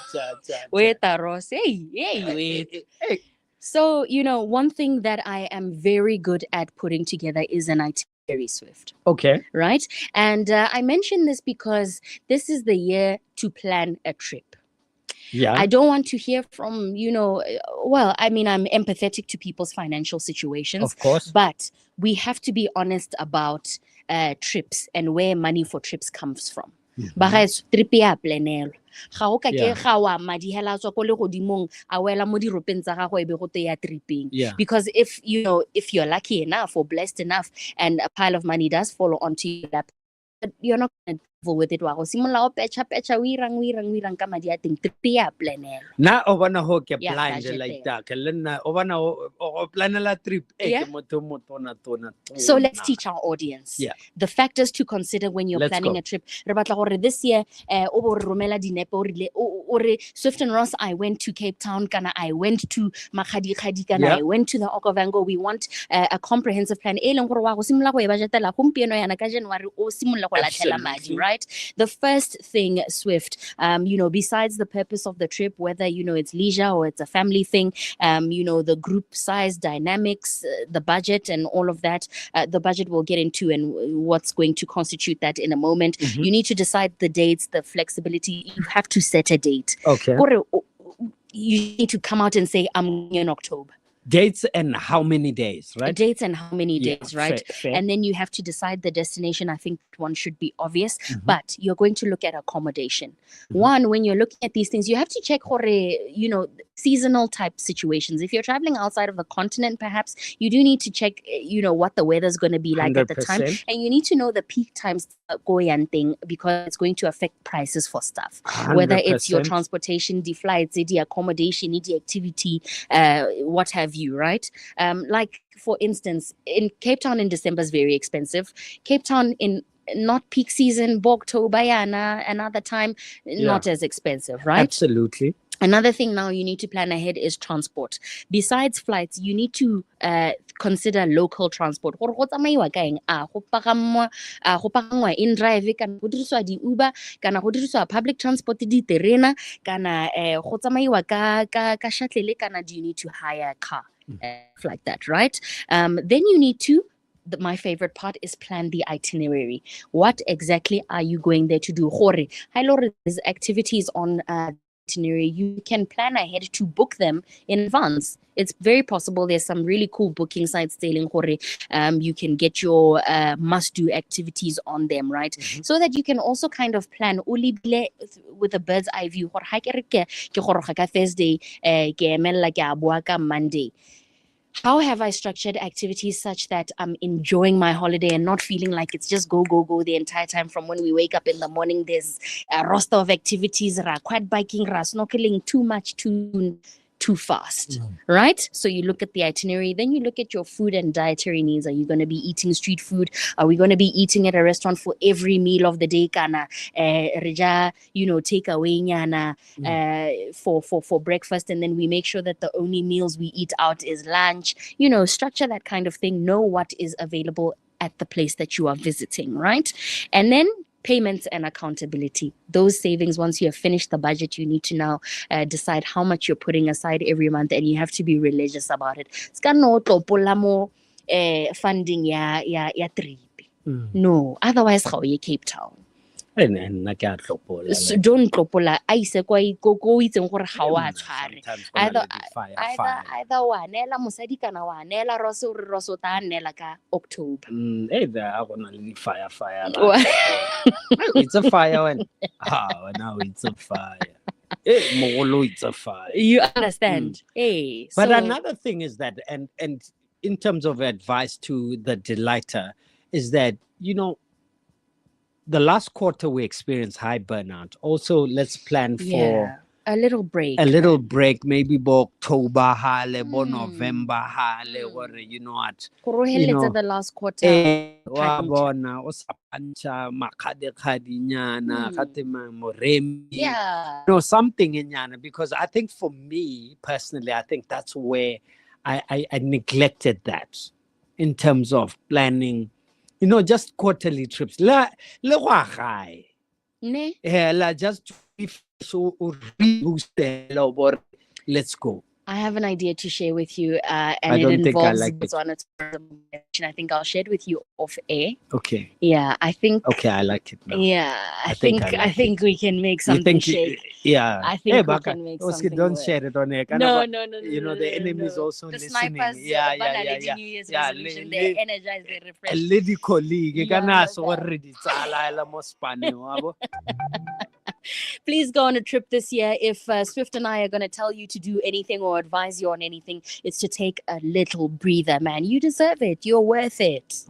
Wait, Ross. Hey, wait. So, one thing that I am very good at putting together is an itinerary, Swift. Okay. Right? And I mention this because this is the year to plan a trip. Yeah. I don't want to hear from, well, I mean, I'm empathetic to people's financial situations. Of course. But we have to be honest about trips and where money for trips comes from. Bagaetso, trip ya planelwa. Ga o ka ke ga wa madi hela tswa ko le godimong a wela mo diropeng tsa gago e be go te ya tripping. Because if you're lucky enough or blessed enough and a pile of money does fall onto your lap, you're not going to travel with it. Wa go simolla o pecha o irang ka madi a teng, trip ya planelwa. Na o bona ho ke Yeah, blind budget like there. that. Ke le nna o bona o planela trip Yeah. ke motho tona. So let's teach our audience the factors to consider when you're Let's planning go. a trip. Re batla gore this year, o bo re romela dinepe o re Swift and Ross, I went to Cape Town, kana I went to Makgadikgadi, kana I went to the Okavango. We want a comprehensive plan. E leng gore wa go simolola go e budgetela gompieno yana ka January o simolola go latlhela madi, right? The first thing, Swift, besides the purpose of the trip, whether it's leisure or it's a family thing, the group size dynamics, the budget and all of that, the budget we'll get into and what's going to constitute that in a moment. You need to decide the dates, the flexibility. You have to set a date. Okay. You need to come out and say, I'm in October. Dates and how many days, right? Dates and how many days, right? Fair. And then you have to decide the destination. I think one should be obvious, but you're going to look at accommodation. One, when you're looking at these things, you have to check seasonal type situations. If you're traveling outside of the continent, perhaps you do need to check, what the weather's going to be like at the time. 100%. And you need to know the peak times thing because it's going to affect prices for stuff. Whether it's your 100%. transportation, the flights, the accommodation, the activity, what have you, right? Like, for instance, in Cape Town in December is very expensive. Cape Town in not peak season, October, another time, not as expensive, right? Absolutely. Another thing now you need to plan ahead is transport. Besides flights, you need to consider local transport. Go tsamaiwa ka eng? Go pagangwa in drive, kana go dirisiwa di-Uber, kana go dirisiwa public transport, diterena, kana go tsamaiwa ka shuttle, kana do you need to hire a car? Like that, right? Then you need to, my favorite part is plan the itinerary. What exactly are you going there to do? There's activities on itinerary. You can plan ahead to book them in advance. It's very possible. There's some really cool booking sites telling you can get your must-do activities on them, right? So that you can also kind of plan with a bird's eye view. Thursday, Monday. How have I structured activities such that I'm enjoying my holiday and not feeling like it's just go the entire time? From when we wake up in the morning, there's a roster of activities, quad biking, snorkeling, too much, too fast, right? So you look at the itinerary, then you look at your food and dietary needs. Are you going to be eating street food? Are we going to be eating at a restaurant for every meal of the day? Kana take away for breakfast, and then we make sure that the only meals we eat out is lunch. Structure that kind of thing. Know what is available at the place that you are visiting, right? And then payments and accountability. Those savings, once you have finished the budget, you need to now decide how much you're putting aside every month, and you have to be religious about it. Funding ya trip. No, otherwise how you Cape Town. And So don't tlopola a ise kwa go itseng gore ga wa tshware. Either wa nela mosadi kana wa nela roso ta nela ka October. Fire. It's a fire when now it's a fire. It's a fire. You understand? Hey. But another thing is that, and in terms of advice to the delighter, is that the last quarter we experienced high burnout. Also, let's plan for a little break. A little break, maybe October, November, or what. The last quarter. Something in Yana, because I think for me personally, I think that's where I neglected that in terms of planning, just quarterly trips. Le wa gae. Ne? Just so reboost. Let's go. I have an idea to share with you, and I it don't think I involves like it. Botswana tourism. I think I'll share it with you off air. Okay. Yeah, I think. Okay, I like it now. Yeah, I think we can make something shake. Yeah. I think we can make something don't work. share it on air. No. The enemy is also the listening. snipers, Yeah. New Year's resolution, they energize, they refresh. A lady colleague, Please go on a trip this year. If Swift and I are going to tell you to do anything or advise you on anything, it's to take a little breather, man. You deserve it. You're worth it.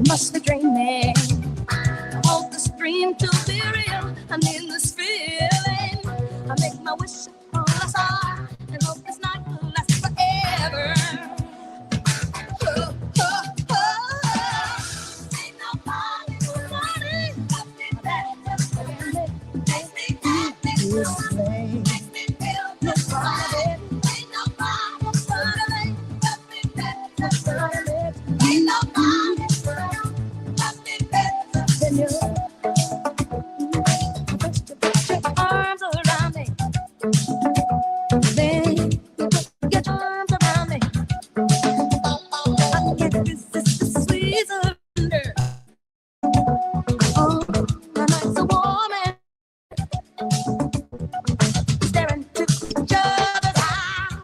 Must be dreaming. I want this dream to be real. I need this feeling. I make my wish upon a star and hope this night will last forever. Oh, oh, oh. Ain't nobody got me better. Makes me happy. Makes me feel nobody. Ain't nobody got me better. Ain't nobody. Arms around me, then get your arms around me. I can't resist the sweet surrender. Oh, the night's so warm and staring into each other's eyes.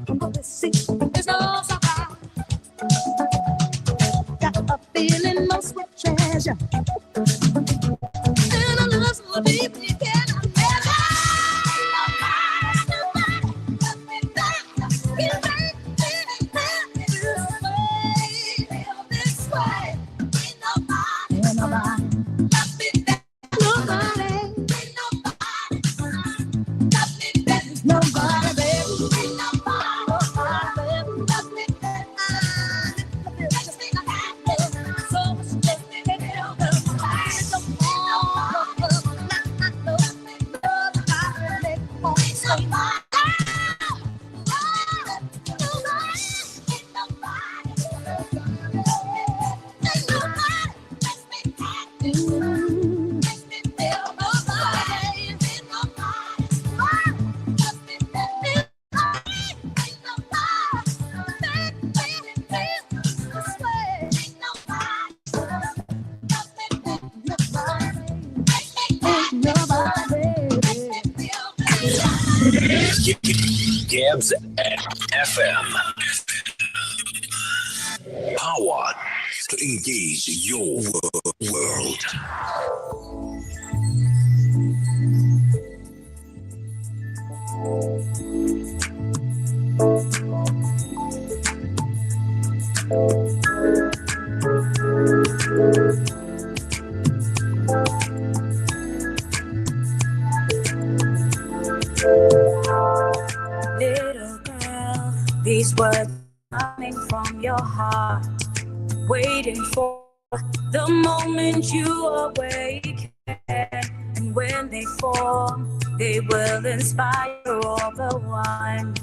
What we see is no surprise. Got a feeling most would treasure. And I love so deep you cannot measure. Nobody got me better. You make me feel this way. Ain't nobody got me better. Nobody got me better. Nobody, baby. Ain't nobody got me better. Just think I had so much less than hell. Gabs FM. Power to engage your world. Little girl, these words coming from your heart, waiting for the moment you awake. And when they form, they will inspire all the one.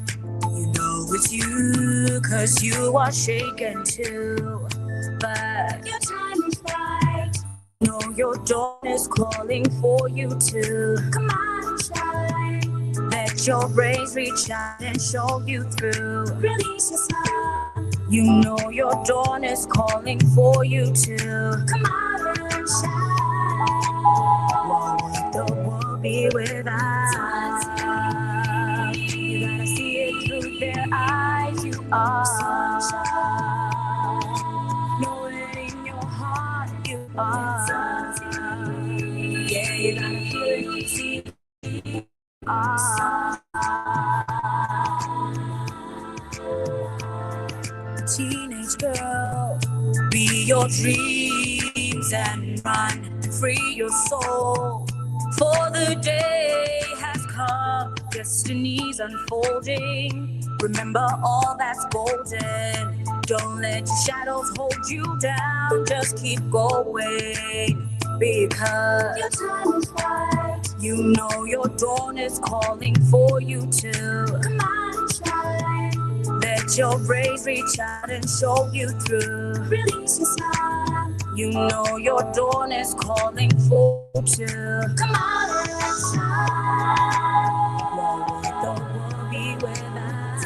You know it's you, 'cause you are shaken too. But your time is right. Know your dawn is calling for you to come on, shine. Let your rays reach out and show you through. Release your sun. You know your dawn is calling for you to come out and shine. Won't let the world be without. You gotta see it through their eyes. You are. Know it in your heart. You are. Yeah, you gotta feel it. See it. Teenage girl, be your dreams and run, free your soul. For the day has come, destiny's unfolding. Remember all that's golden. Don't let your shadows hold you down. Just keep going, because your time is right. You know your dawn is calling for you to come on, shine. Let your rays reach out and show you through. Release your sun. You know your dawn is calling for you to come on and shine. Won't let the world be without.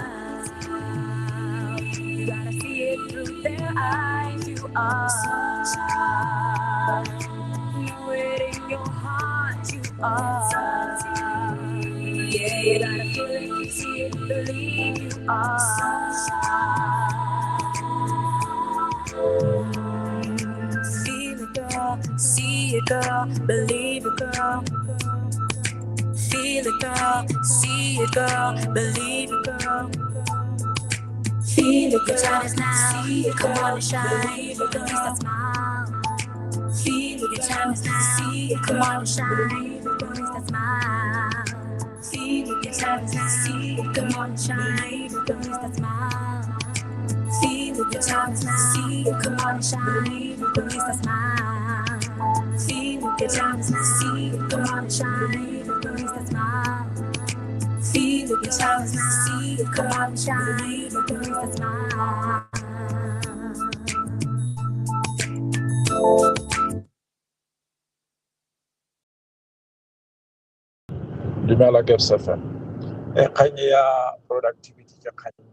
You gotta see it through their eyes. You are. Know it in your heart. You are. Yeah, you gotta feel it, see it, believe you are. Feel it, girl, see it, girl, believe it, girl. Feel it, girl, see it, girl, believe it, girl. Feel it, girl, time is now, see it, come on and shine, release that smile. Feel it, your time is now, see it, come on and shine, release that smile. Feel it, your time is now, see it, come on and shine, release that smile. Feel it, your time is now, see it, come on and shine, release that smile. Feel it, your time is now, see it, come on and shine, release that smile. Feel it, your time is now, see it, come on and shine, release that smile. Dumela Gabs FM. Kgang ya productivity ke kgang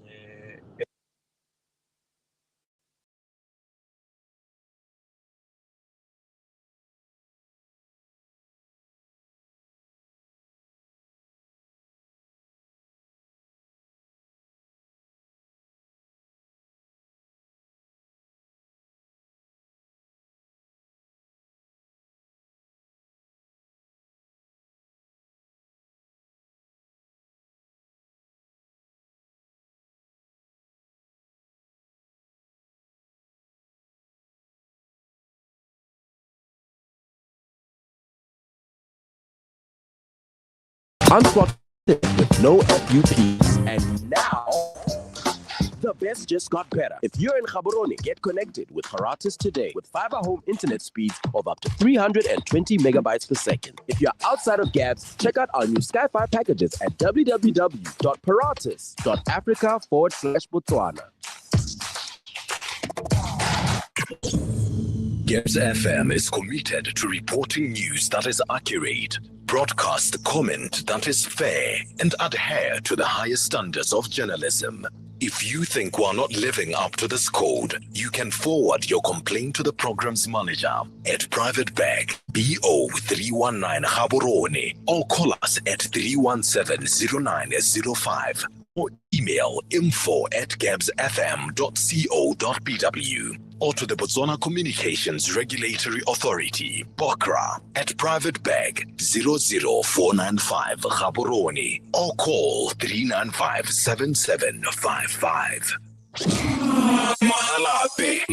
Unspotted with no FUPs. And now, the best just got better. If you're in Gaborone, get connected with Paratus today with fiber home internet speeds of up to 320 megabytes per second. If you're outside of Gabs, check out our new Sky-Fi packages at www.paratus.africa/Botswana. Gabs FM is committed to reporting news that is accurate, broadcast comment that is fair, and adhere to the highest standards of journalism. If you think we're not living up to this code, you can forward your complaint to the program's manager at Private Bag BO 319 Gaborone or call us at 317-0905 or email info@gabsfm.co.bw or to the Botswana Communications Regulatory Authority, BOCRA, at Private Bag 00495 Gaborone or call 395-7755. Mahalape.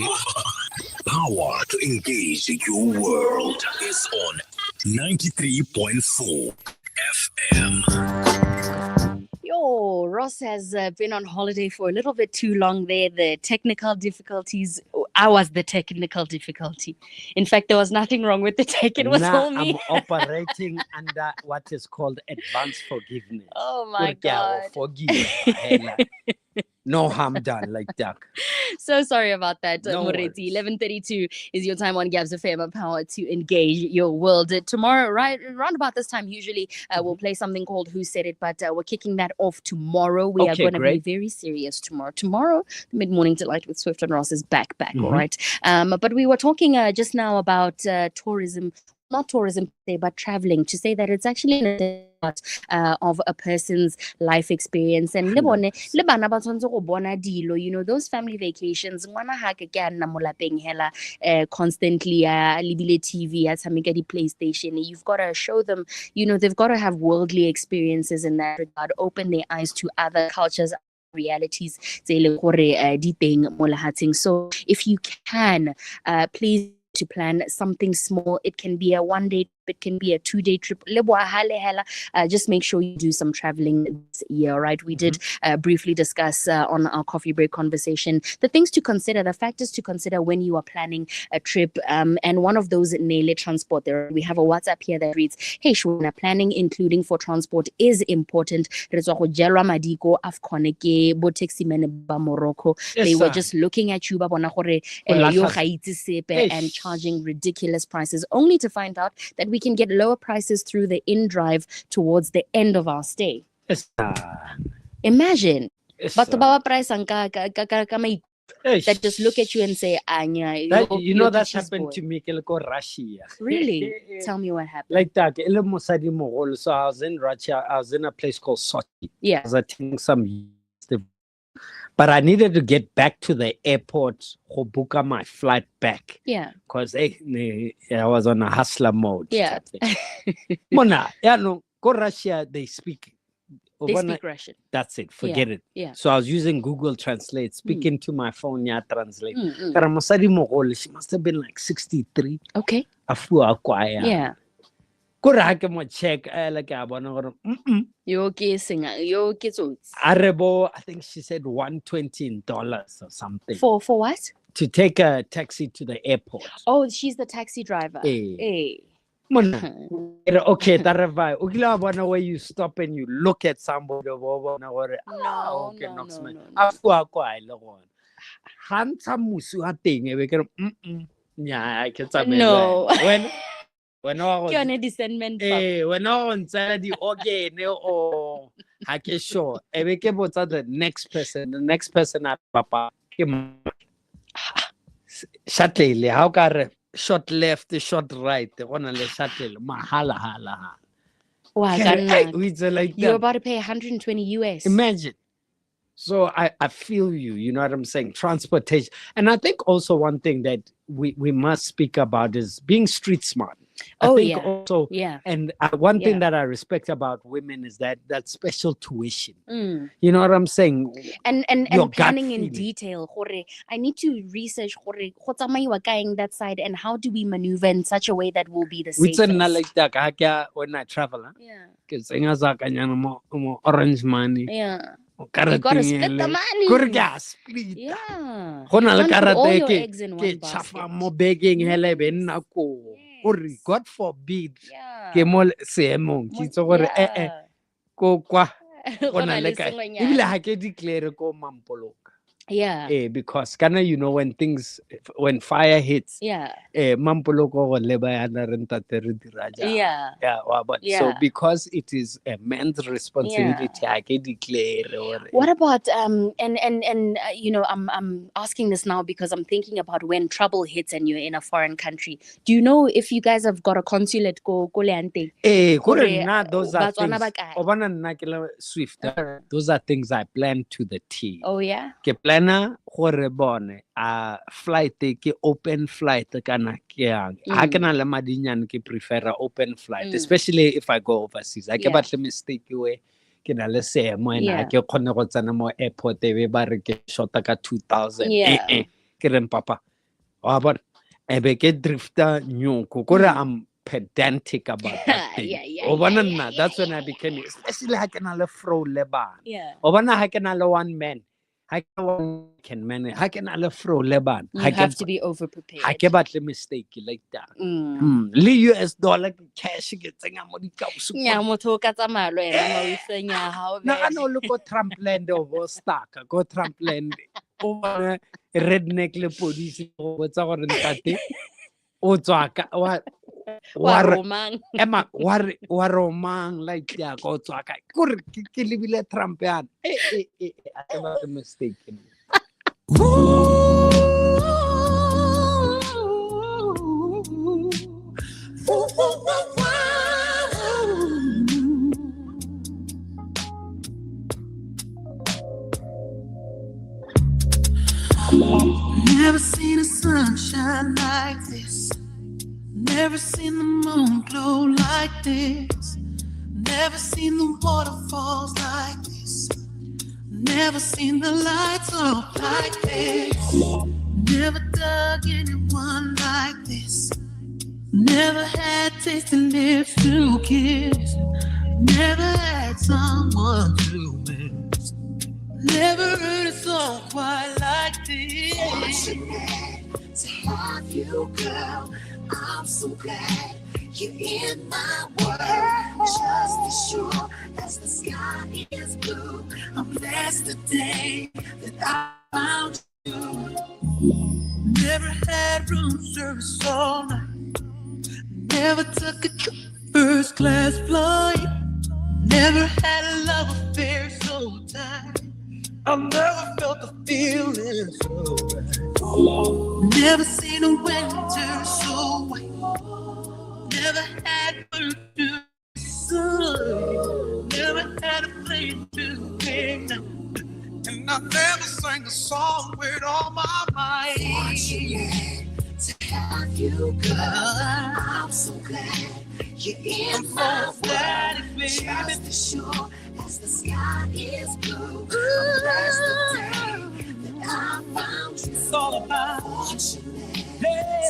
Power to engage your world is on 93.4 FM. Yo, Ross has been on holiday for a little bit too long there. The technical difficulties, I was the technical difficulty. In fact, there was nothing wrong with the tech. It was all me. I'm operating under what is called advanced forgiveness. Oh my God. Forgive. No harm done like that. So sorry about that, No Moretti. 11:32 is your time on Gabs FM, power to engage your world. Tomorrow, right around about this time, usually we'll play something called Who Said It, but we're kicking that off tomorrow. We are going to be very serious tomorrow. Tomorrow, the Mid-Morning Delight with Swift and Ross is back, all right? But we were talking just now about tourism. Not tourism, but traveling, to say that it's actually a part of a person's life experience. And you know, those family vacations, constantly TV, PlayStation, you've got to show them, you know, they've got to have worldly experiences in that regard, open their eyes to other cultures, realities. So if you can, please to plan something small. It can be a 1 day, it can be a 2 day trip. Just make sure you do some traveling this year, right? We did briefly discuss on our coffee break conversation the things to consider, the factors to consider when you are planning a trip. And one of those, Nele transport. There we have a WhatsApp here that reads, "Hey Shona, planning including for transport is important." They were just looking at you and charging ridiculous prices, only to find out that we can get lower prices through the in-drive towards the end of our stay. Imagine. That just look at you and say, Anya, you know that's happened to me in Russia. Really? Tell me what happened. Like that. So I was in Russia. I was in a place called Sochi. Yeah. I was attending some, but I needed to get back to the airport to book my flight back. Yeah. Because I was on a hustler mode. Yeah. Mona, go Russia, they speak Russian. That's it. Forget it. Yeah. So I was using Google Translate, speaking to my phone, translate. She must have been like 63. Okay. Yeah. I check. Arebo, I think she said $120 or something. For what? To take a taxi to the airport. Oh, she's the taxi driver. Hey. Okay, Tarava. Where you stop and you look at somebody. No. Yeah, I can tell. No. When I was on a descendment. When I was the I can show. The next person at Papa. Shuttle, how can short left, short right, on a shuttle, mahala. You're about to pay 120 US. Imagine. So I feel you, you know what I'm saying? Transportation. And I think also one thing that we must speak about is being street smart. I think also, and one thing that I respect about women is that special tuition. You know what I'm saying? And planning in detail. I need to research that side and how do we maneuver in such a way that will be the safest. When I travel, because orange money. Yeah. You gotta split the money. Yeah. Put all your eggs in one basket. God forbid. Yeah. Because when fire hits, so because it is a man's responsibility, I can declare. What about and you know, I'm asking this now because I'm thinking about when trouble hits and you're in a foreign country. Do you know if you guys have got a consulate those are things. Swift. Those are things I plan to the T. Oh yeah. Flight open flight kana le madinyan ke prefer open flight, especially if I go overseas. I ke batle mistake we ke na le seemo ena ke khone go tsena mo airport ba re ke shota ka 2000 ke reng papa wa bona ebe ke drifter nyoko kore I'm pedantic about that thing. That's when I became, especially ha ke na le fro le bana. Ha ke na le one man. Ha ke one can man. Ha ke na le fro le bana. You have to be over prepared. Ha ke batle mistake like that. Le US dollar cash ke tsenga mo di kausu. Nya motho ka tsamalo ena mo ifenya ha o be. Na ano le ko Trump land over stuck. Go Trump land. Over redneck le police go tsa gore ntate o tswaka wa romang wa romang like ya go tswaka kore ke lebile Trump yana I made a mistake. Never seen a sunshine like this. Never seen the moon glow like this. Never seen the waterfalls like this. Never seen the lights off like this. Never dug anyone like this. Never had tasting lips to kiss. Never had someone to miss. Never heard a song quite like this. Fortunate to have you, girl. I'm so glad you're in my world. Just as sure as the sky is blue, I'm blessed the day that I found you. Never had room service all night. Never took a first class flight. Never had a love affair so tight. I've never felt the feeling so right. Never seen a winter so white. Never had winter sun. Never had a plane to pick up. And I never sang a song with all my might. Fortunate to have you, girl. I'm so glad you're in my world. Just as sure as the sky is blue, I'm blessed the day that I found you. It's all about fortunate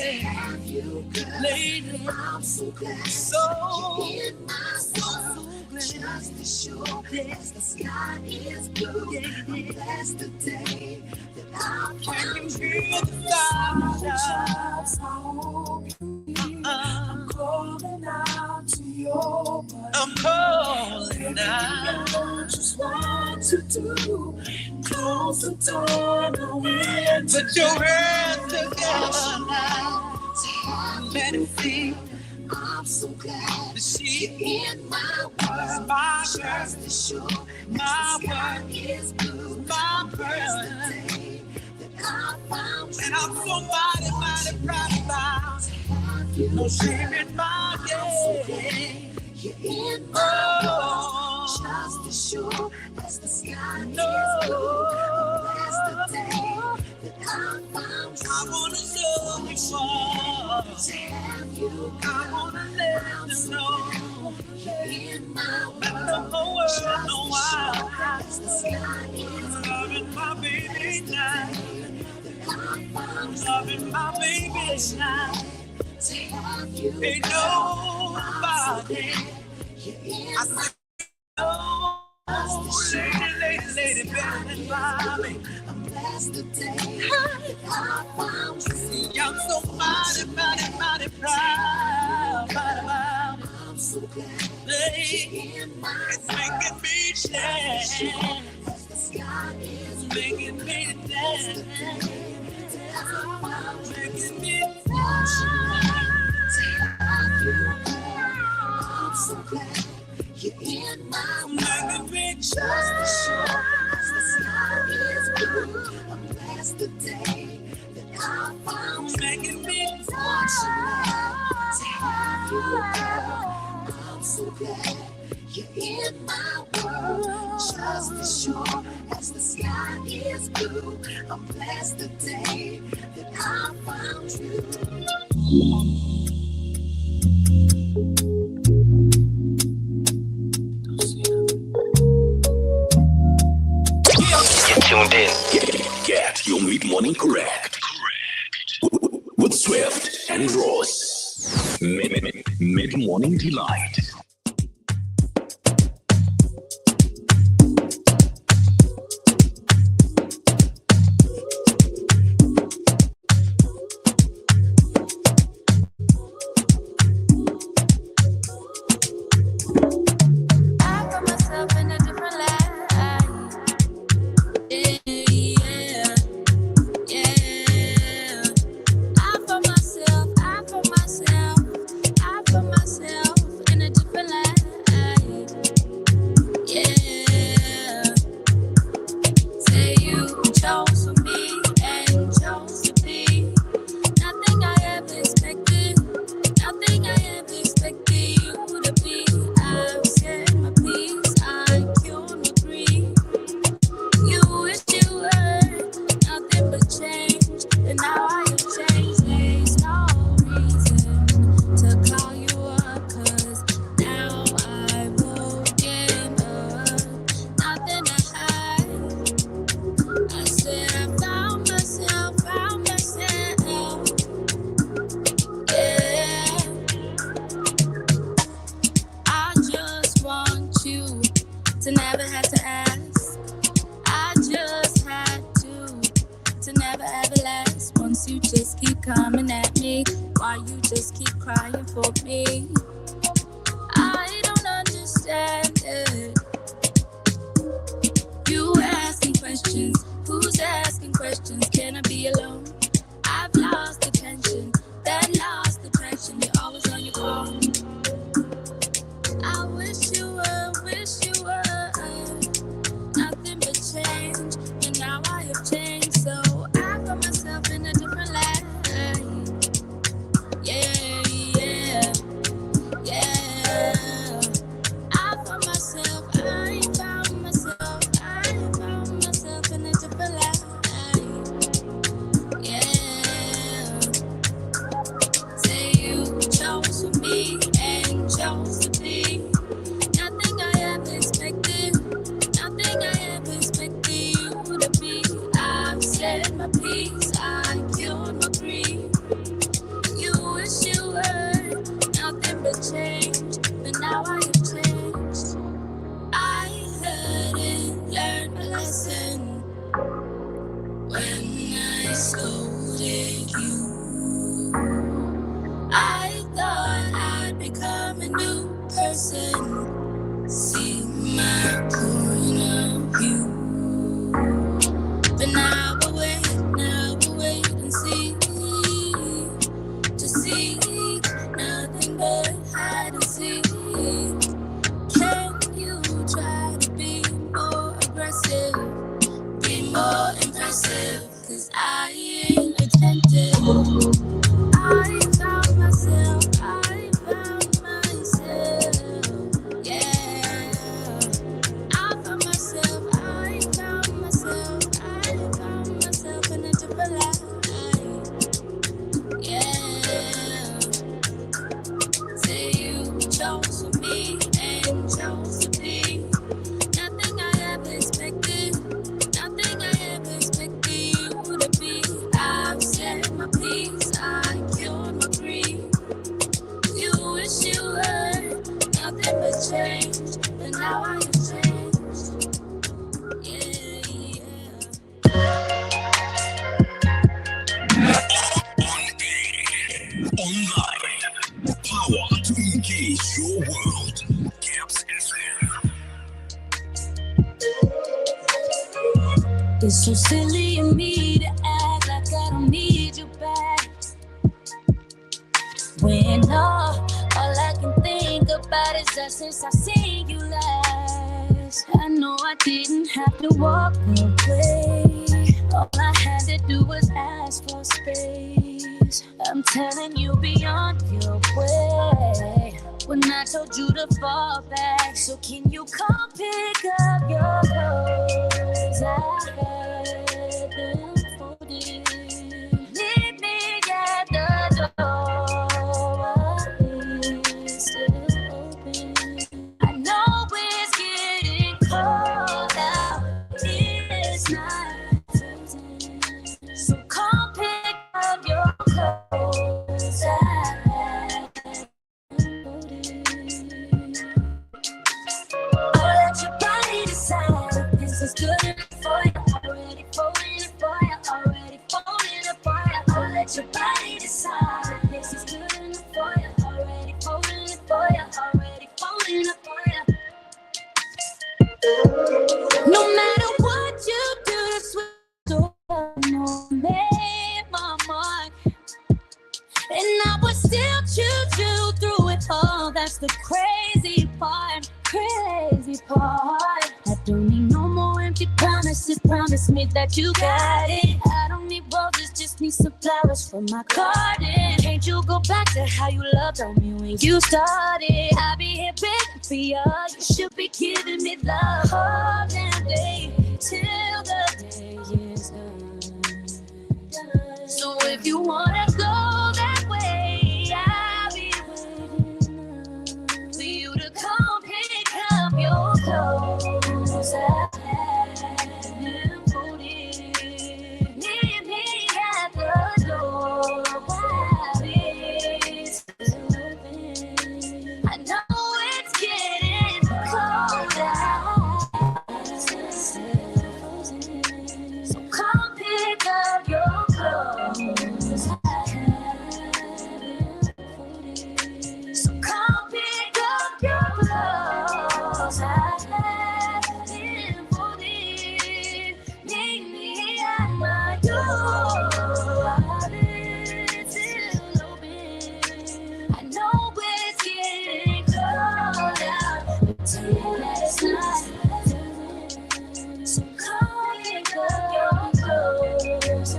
to have you, girl. Lady, I'm so glad you're in my world. Just as sure as the sky is blue, I'm blessed the day that I found you. I'm calling out to your mind. I'm calling out. I just want to do. Close the door, no end. Put your hands together now. Let it feel. I'm so glad that she's in my world. My just as sure my world is blue. My birthday that I found you. And I'm so mighty proud about. No shame in my game. You're in my world. Just as sure as the sky is blue. That's the day that I found you. I wanna show you more. To have you, I wanna let them know. You're in my world. Let the whole world know why. As the sky is loving my baby now. Loving my baby now. To have you, ain't nobody. I said, no, lady, better than mommy. I'm blessed today that I found you. See, I'm so mighty proud. I'm so glad you're in my it's making me shine. As the sky is making me dance. Making me I'm so glad you're in my world. Just as sure as the sky is blue, I'm blessed the day that I found you. Making me fortunate to have you, girl. I'm so glad you're in my world. Just as sure as the sky is blue, I'm blessed the day that I found you. Tuned in. Get your mid-morning correct. With Swift. and Ross. Mid-morning delight. It's so silly of me to act like I don't need you back. When all I can think about is that since I seen you last, I know I didn't have to walk away. All I had to do was ask for space. I'm telling you, be on your way. When I told you to fall back, so can you come pick up your clothes? I had them folded. Meet me at the door. It's still open. I know it's getting cold out. It's not freezing. So come pick up your clothes. let your body decide. This is good enough for you. Already falling it for you. Already falling up for you. No matter what you do to switch over, no made my mark. And I would still choose you through it all. That's the crazy part, crazy part. I don't need no more empty promises. Promise me that you got it. I don't need roses, just need some flowers from my garden. Can't you go back to how you loved on me when you started? I'll be here begging for you. You should be giving me love all damn day till the day is done. So if you wanna go that way, I'll be waiting for you to come pick up your clothes. I have them folded. Meet me at the door while it's open. I know it's getting cold out. So come pick up your clothes. So come pick up your clothes. I have them folded. Meet me at my door while it's still open. I know it's getting cold out until it's not. So come pick up your clothes.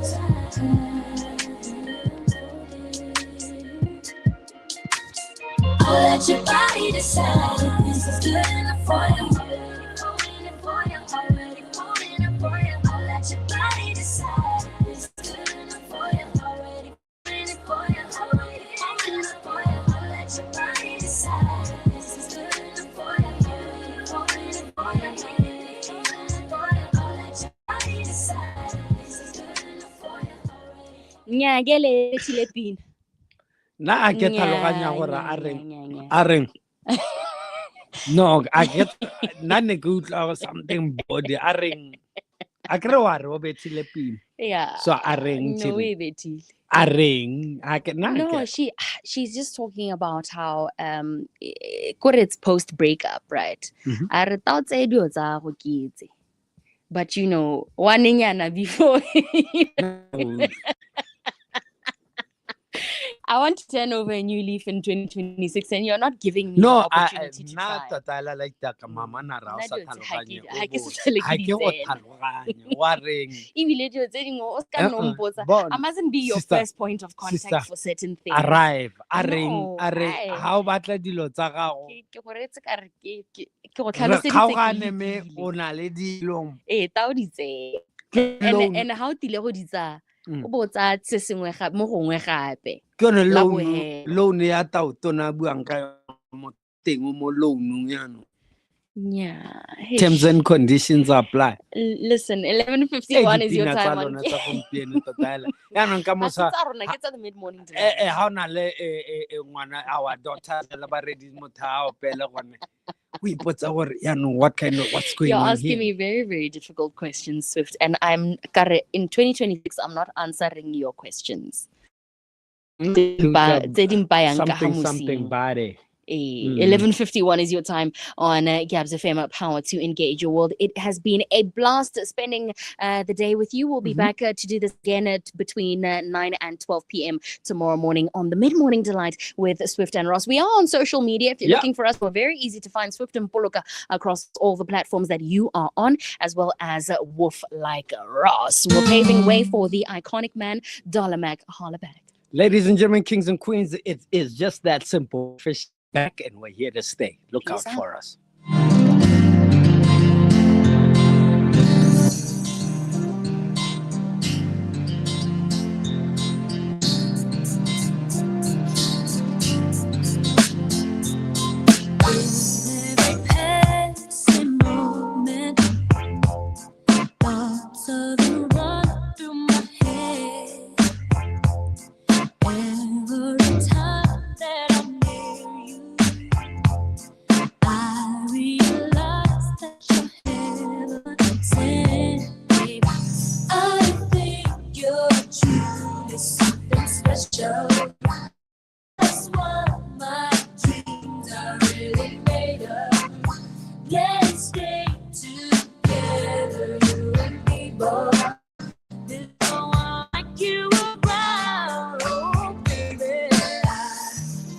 I'll let your body decide if this is good enough for you. Already falling up for you. I'll let your body decide if this is good enough for you. Already falling up for you. I'll let your body decide if this is good enough for you. Already falling up for you. I'll let your body decide if this is good enough for you. Nyagele chilepin. Na a get tlhaloganya gore a reng no I get nane ke utlwa something body a reng a kre wa re o betile pin Yeah. so a reng No way, Betty. a reng a ke na No, she's just talking about how it's post breakup, right? A re tao tse dio tsa go kitse. But you know, wanenyana before I want to turn over a new leaf in 2026 and you're not giving me the opportunity to try. tatala like that mama na ra o sa Nna dilo tse tlhaloganye ha ke sa tlhole ke ha ke di go tsena. tlhaloganya wa reng Ebile dilo tse dingwe o ska nompotsa. Bon, I mustn't be your sister, first point of contact sister, for certain things. arrive a No, reng aye. ha o batla dilo tsa gago Ke go retse ka re ke go re tlhaloseditse kgaogane me o na le dilo tao di tse loan. and how tile go di tsa o bo tsa tse sengwe ga mo gongwe gape ke yone la loan bohelo. loan ya tao tona buang ka yona mo teng mo loan yano Yeah. terms and conditions apply. Listen, 11:51 is your time on. Ke the mid-morning ha o na le ngwana our daughter le ba ready motho a opele gone o ipotsa gore what's going You're on asking here? me very, very difficult questions, Swift, and in 2026 I'm not answering your questions. Something bad. 11:51 is your time on Gabs FM Power to Engage Your World. It has been a blast spending the day with you. We'll be back to do this again at between 9 and 12 p.m. tomorrow morning on the Mid-Morning Delight with Swift and Ross. We are on social media. If you're looking for us, we're very easy to find. Swift and Poloka across all the platforms that you are on, as well as Wolf Like Ross. We're paving way for the iconic man, Dollar Mac. Holla back. Ladies and gentlemen, kings and queens, it is just that simple. Fish back and we're here to stay. Look out for us. is something special. That's what my dreams are really made of. Let's stay together, you and me, boy. There's no one like you around, oh baby. I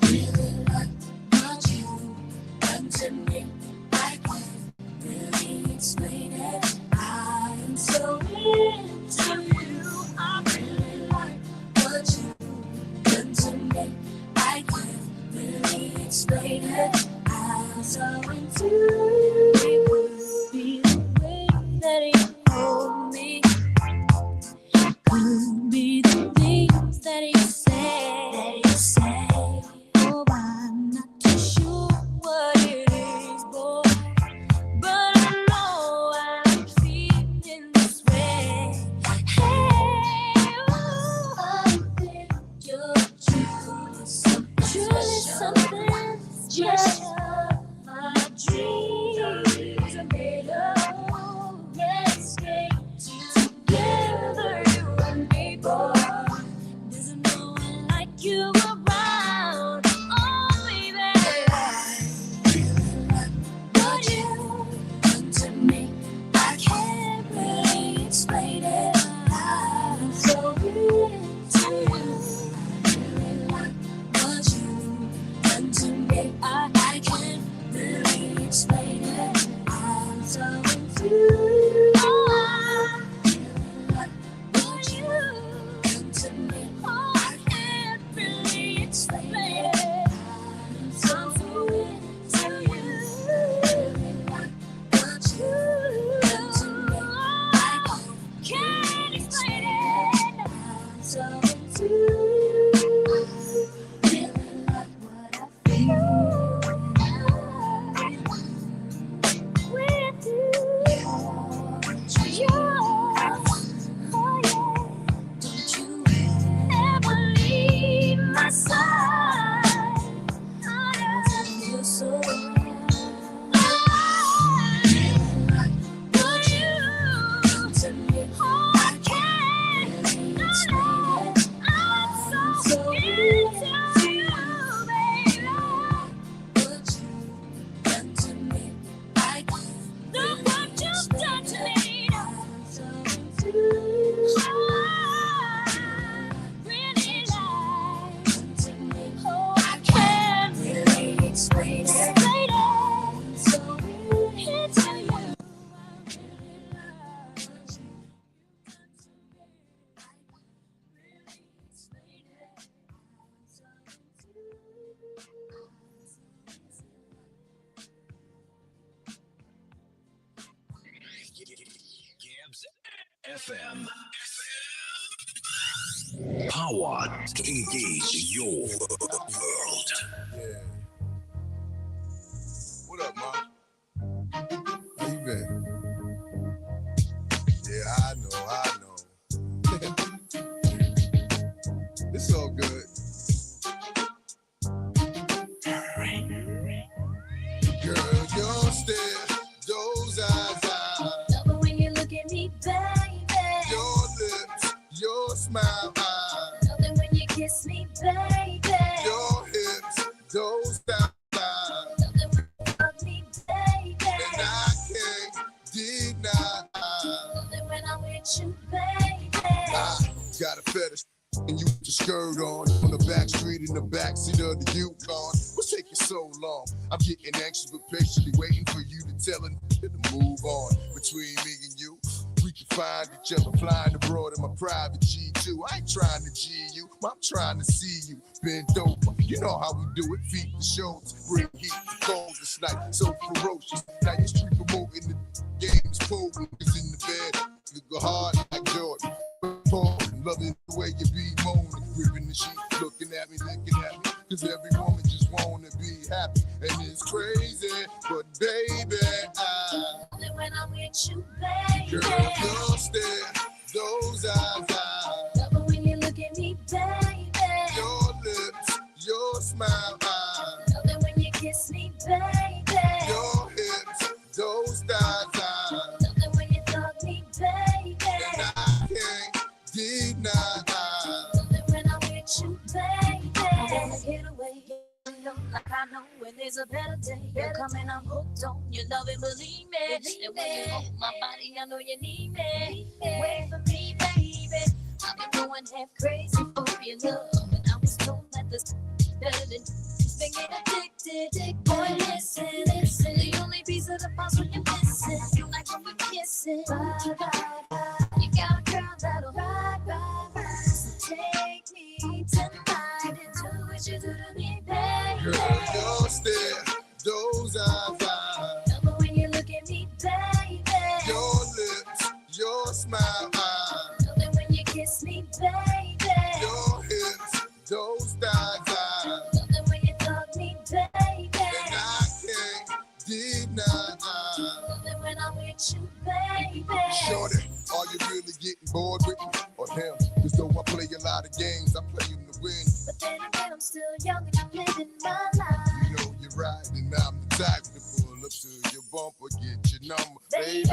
really like what you've done to me. I can't really explain it. I'm so into you. I really like what you've done to me. I can't really explain it. I'm so into you. It would be the way that you hold me. Could be the things that you say. Oh, I'm not too sure what it is, boy. But I know I'm feeling this way. Hey, oh, I think you're truly something special. My dreams are made of. Let's stay together, you and me, boy. There's no one like you around, oh baby. What you've done to me, I can't really explain it. I'm so into you. Really like what you've done to me, I can't really explain it. I'm so into you. Oh, I really like what you've done to me. Oh, I can't really explain it. I'm so into you. Really like what you've done to me. I can't explain it. I'm so into you. Really like what I feel with you. Oh yeah. Don't you ever leave my side. I feel so what you to me. Oh, I can't explain it. I'm so into you, baby. What you've done to me, I can't. Look what you've done to me. I'm so into you. Oh, I really like to me. Oh, I can't really explain it. I'm so into you. Gabs FM. Power to engage your world. Yeah. What up, Mom? How you been? Yeah, I know. It's all good. Girl, your stare, those eyes, Love it when you look at me, baby. your lips, your smile, Love it when you kiss me, baby. your hips, those thighs, Love it when you hug me, baby. and I can't deny. Love it when I'm with you, baby. I got a fetish. And you with your skirt on the back street in the backseat of the Yukon. What's taking so long? I'm getting anxious but patiently waiting for you to tell and to move on. Between me and you, we can find each other flying abroad in my private G2. I ain't trying to G you, I'm trying to see you bent over. You know how we do it, feet to shoulders, bring heat to cold this night, so ferocious. Now you street promoting the game's potent, is in the bed, you go hard like Jordan. Loving the way you be moaning, gripping the sheet, looking at me, cause every woman just wanna be happy, and it's crazy, but baby, I love it when I'm with you, baby. Girl, your stare, those eyes, love it when you look at me, baby. Your lips, your smile, love it when you kiss me, baby. Your hips, those thighs, love it when you hug me, baby. and I can't deny. Like I know when there's a better day, you're coming, I'm hooked on your love and believe me. And when you hold my body, I know you need me. Wait for me, baby. I've been going half crazy for your love, and I was told that this better than been getting addicted. Boy, listen, listen. The only piece of the puzzle you're missing, like when we're kissing. Bye, bye, bye. You got a girl that'll ride, ride, ride. So take me tonight and do what you do to me, baby. Girl, your stare, those eyes, love it when you look at me, baby. your lips, your smile, love it when you kiss me, baby. your hips, those thighs, love it when you talk me, baby. and I can't deny. Love it when I'm with you, baby. Shorty, are you really getting bored with me or him? Cause though I play a lot of games, I play them to win. But then again, I'm still young and I'm living my life. You know you're right, and I'm the type to pull up to your bumper, get your number, baby.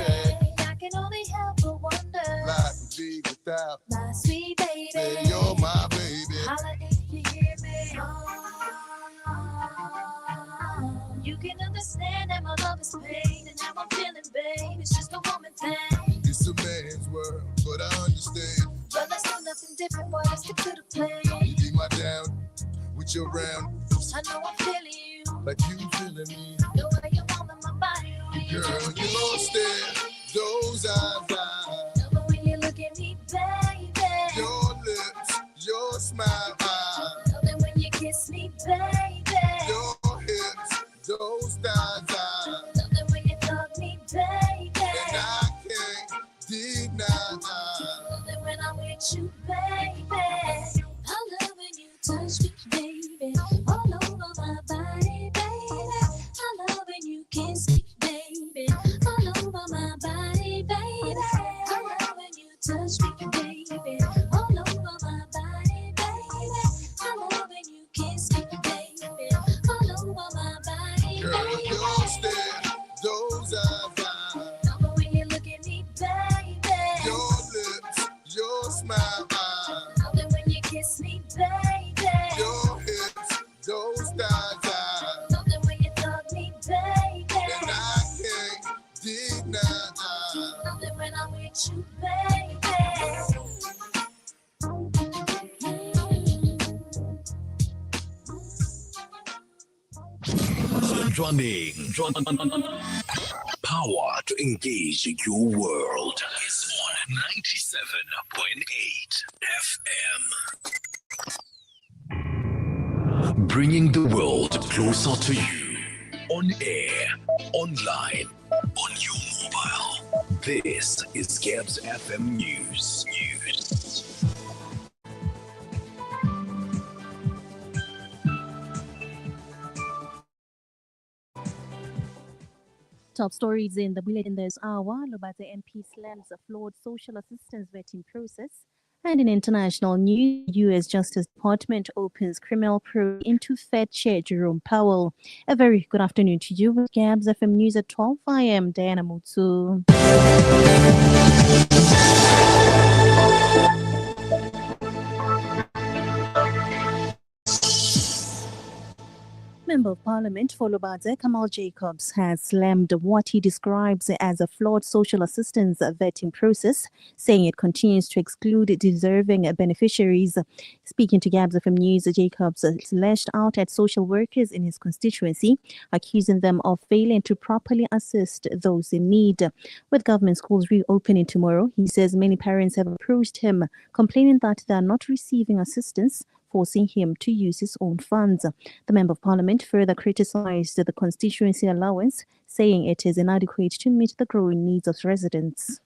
I can only help but wonder. Life would be without my sweet baby. Say you're my baby. Holla if you hear me. You can understand that my love is pain and how I'm feeling, babe. It's just a woman thing. It's a man's world, but I understand. But let's do nothing different, boy. Let's stick to the plan. You be my down with your round. I know I'm feeling you, like you feeling me. the way you warm in my body. Girl, your stare, those eyes, love it when you look at me, baby. your lips, your smile, love it when you kiss me, baby. your hips, those thighs, love it when you talk me, baby. and I can't deny. Love it when I'm with you, baby. I love when you touch me, baby, all over my body, baby. I love when you kiss me, baby, all over my body, baby. I love when you touch me, baby, all over my body, baby. I love when you kiss me, baby, all over my body, Girl, baby. your stare, those eyes, love it when you look at me, baby. your lips, your smile, love it when you kiss me, baby. your hips, those thighs, love it when you talk me, baby. and I can't deny. Love it when I'm with you, baby. Power to engage your world is on 97.8 FM. Bringing the world closer to you. On air, online, on your mobile. This is Gabs FM News. Top stories in the bulletin this hour. Lobate MP slams a flawed social assistance vetting process. And in international news, U.S. Justice Department opens criminal probe into Fed Chair Jerome Powell. A very good afternoon to you with Gabs FM News at 12. I am Diana Mutsu. Member of Parliament for Lobate, Kamal Jacobs, has slammed what he describes as a flawed social assistance vetting process, saying it continues to exclude deserving beneficiaries. Speaking to Gabs FM News, Jacobs lashed out at social workers in his constituency, accusing them of failing to properly assist those in need. With government schools reopening tomorrow, he says many parents have approached him, complaining that they are not receiving assistance, forcing him to use his own funds. The Member of Parliament further criticized the constituency allowance, saying it is inadequate to meet the growing needs of residents.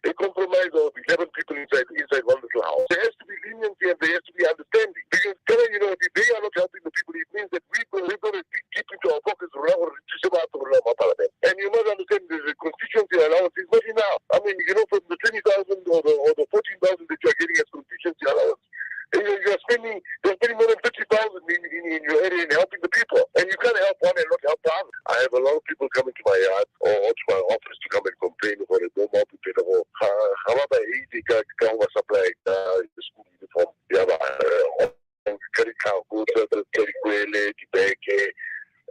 A compromise of 11 people inside one little house. There has to be leniency and there has to be understanding. Because they are not helping the people. It means that we've got to keep into our pockets. And you must understand the constituency allowance is not enough. I mean, from the 20,000 or the 14,000 that you are getting as constituency allowance, you're spending more than 30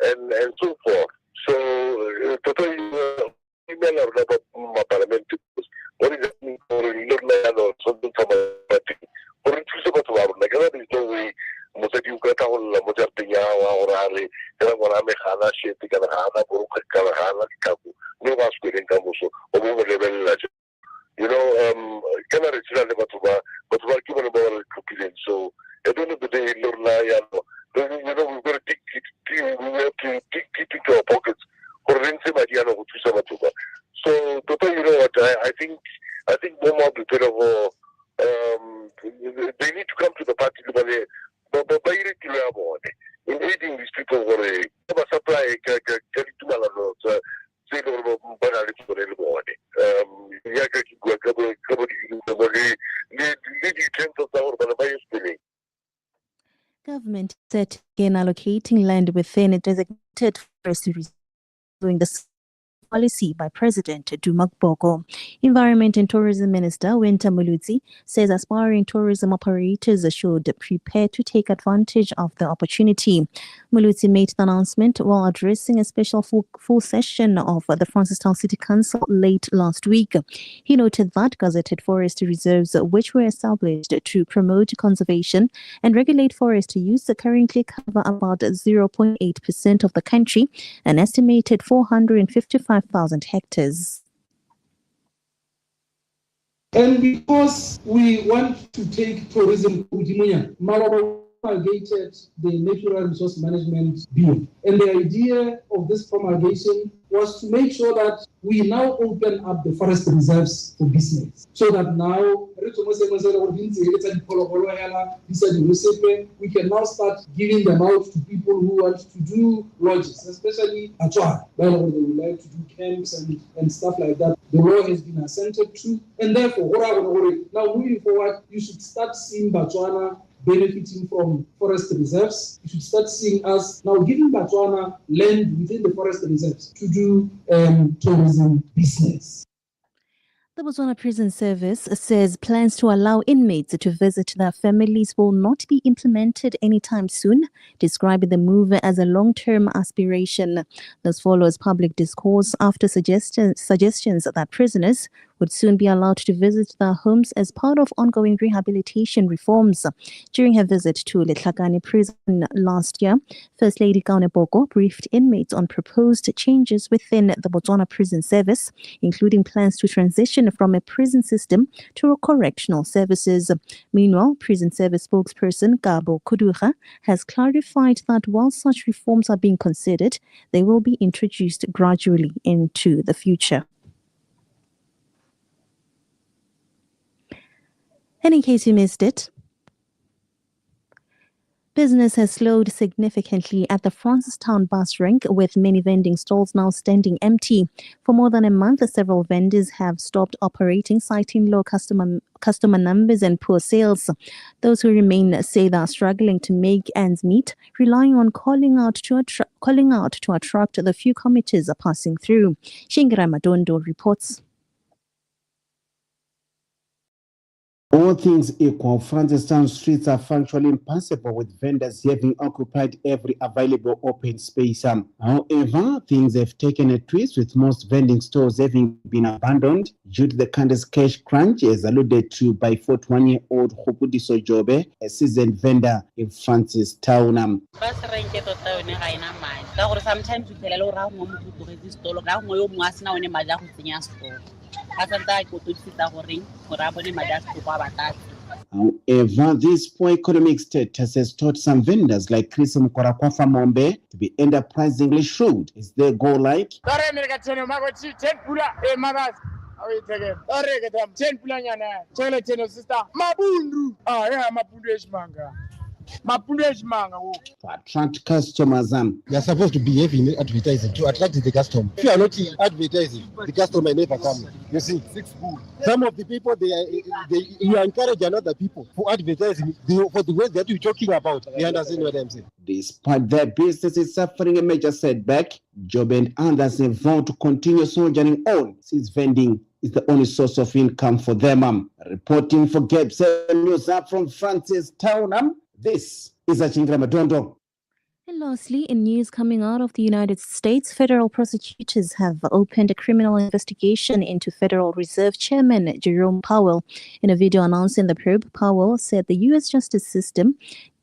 and so forth. So, totally, what is happening for Lord or something from a party? For instance, like there is no way. Mosaki ukata hola moja penyawa orale kaya wana mehana sheti kana hana buruka kana hana kabu no vas kwelen kamuso obo level la you know kana rechira le batuba kiba no bawal kupilin so at the end of the day Lord la ya no you know we've got to dig into our pockets for rinse madiano kutusa batuba so total you know what I think more bit of they need to come to the party but in aiding these people who are supply Government set again allocating land within a designated forest during the policy by President Duma Gboko. Environment and Tourism Minister Winter Mulutsi says aspiring tourism operators should prepare to take advantage of the opportunity. Mulutsi made the announcement while addressing a special full session of the Francistown City Council late last week. He noted that gazetted forest reserves, which were established to promote conservation and regulate forest use, currently cover about 0.8% of the country, an estimated 455,000 hectares. And because we want to take tourism, promulgated the Natural Resource Management Bill. And the idea of this promulgation was to make sure that we now open up the forest reserves for business. So that now we can now start giving them out to people who want to do lodges, especially Achua, where they would like to do camps and stuff like that. The law has been assented to. And therefore, now moving forward, you should start seeing Botswana benefiting from forest reserves. You should start seeing us now giving Botswana land within the forest reserves to do tourism business. The Botswana Prison Service says plans to allow inmates to visit their families will not be implemented anytime soon, describing the move as a long-term aspiration. This follows public discourse after suggestions that prisoners would soon be allowed to visit their homes as part of ongoing rehabilitation reforms. During her visit to Letlhakane Prison last year, First Lady Kaone Boko briefed inmates on proposed changes within the Botswana Prison Service, including plans to transition from a prison system to correctional services. Meanwhile, Prison Service spokesperson Gabo Kuduga has clarified that while such reforms are being considered, they will be introduced gradually into the future. And in case you missed it, business has slowed significantly at the Francistown bus rank, with many vending stalls now standing empty. For more than a month, several vendors have stopped operating, citing low customer numbers and poor sales. Those who remain say they are struggling to make ends meet, relying on calling out to attract the few commuters passing through. Shingira Madondo reports. All things equal, Francistown streets are functionally impassable, with vendors having occupied every available open space. However, things have taken a twist, with most vending stores having been abandoned due to the country's cash crunch, as alluded to by 41-year-old Hopudi Sojobe, a seasoned vendor in Francistown. Sometimes we tell However, this poor economic status has taught some vendors like Chris Mkorakwafa Mombe to be enterprisingly shrewd as they go like. To attract customers. You are supposed to behave in advertising to attract the customer. If you are not advertising, the customer never come. You see, some of the people you encourage another people for advertising for the words that you're talking about. You understand what I'm saying? Despite their business is suffering a major setback, Job and others have vowed to continue soldiering on, since vending is the only source of income for them. Reporting for Gabs News from Francistown, This is Achingra Madondo. And lastly, in news coming out of the United States, federal prosecutors have opened a criminal investigation into Federal Reserve Chairman Jerome Powell. In a video announcing the probe, Powell said the U.S. justice system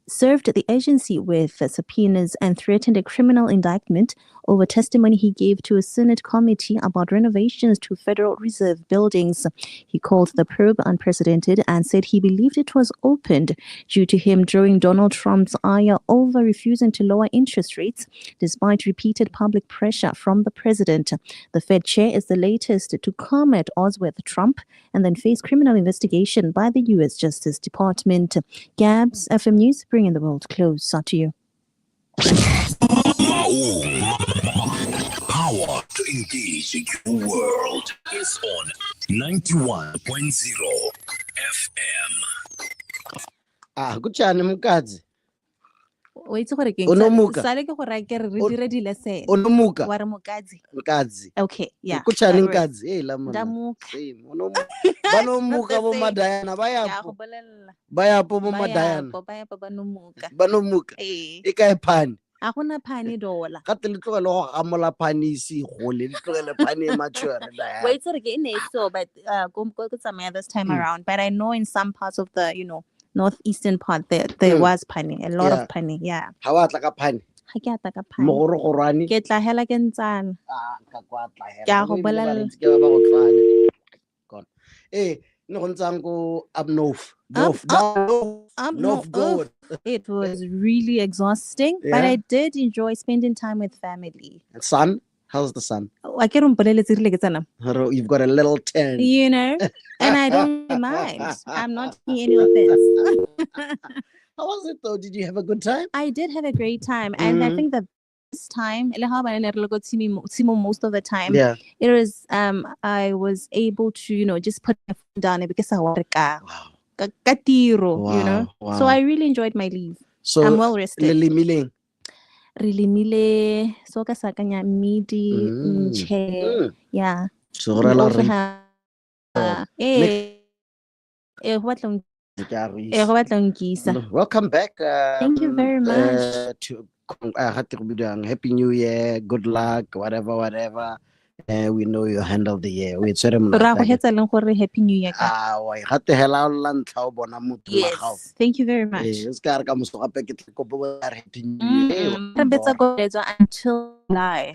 served the agency with subpoenas and threatened a criminal indictment over testimony he gave to a Senate committee about renovations to Federal Reserve buildings. He called the probe unprecedented and said he believed it was opened due to him drawing Donald Trump's ire over refusing to lower interest rates despite repeated public pressure from the president. The Fed chair is the latest to come at odds with Trump and then face criminal investigation by the U.S. Justice Department. Gabs, FM News, bringing the world closer to you. Power to engage your world is on 91.0 FM. Kuchani mukadzi. Wait, gore ke Onomuka. sale ke gore ke re dire dile se. Onomuka. Wa re mokadzi. Mukadzi. Okay, yeah. Kuchani mukadzi. Hey la mana. Ndamuka. Same. Banomuka bo madayana bayapo. Bayapo bo madayana. Bayapo banomuka. Banomuka. Ikae phani. A gona phani dola. Ka tle tlogela go gamola phani isi gole le tlogela phani e mature da. Wait, gore ke ine so but go tsamaya this time around, but I know in some parts of the, northeastern part there was pani, a lot of pani, yeah. Ha wa tla ka phani. Ha ke ata ka pani. Mogoro go rani. Ke tla hela ke ntsana. Ka kwa tla hela. Ke a go bolela. Ke ba go tlhale. Gone. No go ntsang go up north. North God. It was really exhausting, but I did enjoy spending time with family. And son? How's the son? You've got a little tan. And I don't mind. I'm not taking any offense. How was it though? Did you have a good time? I did have a great time. And I think the best time, most of the time, it was I was able to, just put my phone down because I work. Wow. So I really enjoyed my leave. So I'm well rested. Really mile so ka sakanya midi nche. Yeah. So welcome back. Thank you very much. Happy New Year, good luck, whatever. We know you handle the year. Happy New Year. Yes, thank you very much. Until July.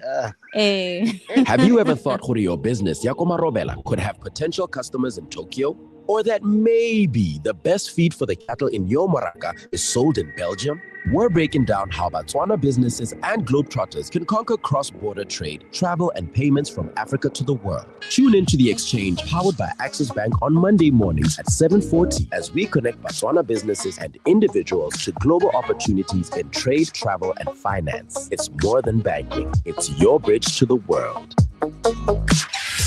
Have you ever thought your business, Yakoma Robela, could have potential customers in Tokyo? Or that maybe the best feed for the cattle in your Moraka is sold in Belgium? We're breaking down how Botswana businesses and globetrotters can conquer cross-border trade, travel, and payments from Africa to the world. Tune into The Exchange, powered by Access Bank, on Monday mornings at 7:40 as we connect Botswana businesses and individuals to global opportunities in trade, travel, and finance. It's more than banking. It's your bridge to the world.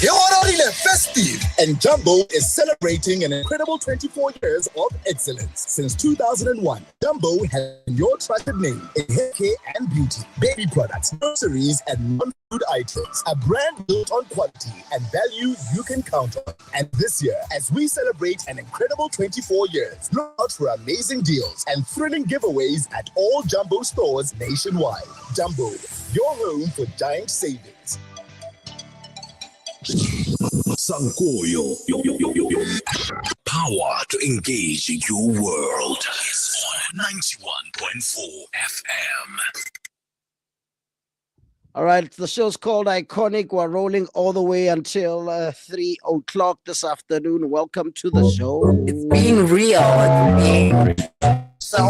You're festive, and Jumbo is celebrating an incredible 24 years of excellence. Since 2001, Jumbo has been your trusted name in hair care and beauty, baby products, groceries, and non-food items. A brand built on quality and value you can count on. And this year, as we celebrate an incredible 24 years, look out for amazing deals and thrilling giveaways at all Jumbo stores nationwide. Jumbo, your home for giant savings. Sankoyo. Power to engage your world is on 91.4 FM. All right, the show's called Iconic. We're rolling all the way until 3 o'clock this afternoon. Welcome to the show. It's being real. It's being so.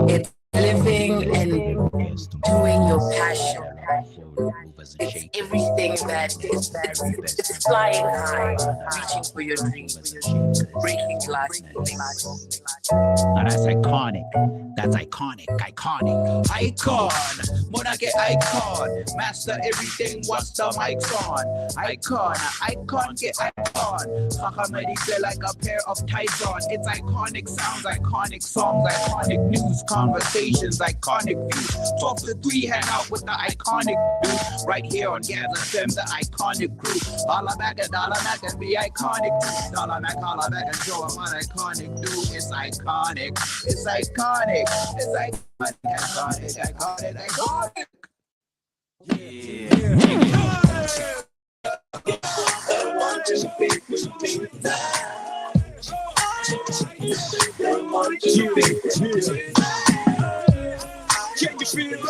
It's living and doing your passion. It's everything that it's flying high, reaching for your dreams, breaking glass. Now that's iconic. That's iconic. Icon, Monarchy icon. Master everything, what's the mics on? Icon, get icon. Hahamadi feel like a pair of tights on. It's iconic sounds, iconic songs, iconic news, conversations, iconic views. 12 to 3, hang out with the iconic dude. Right here on Gas FM, the iconic crew. Holla back and be iconic. Holla back and show 'em what iconic do. It's iconic. It's iconic. It's iconic. Can you feel it?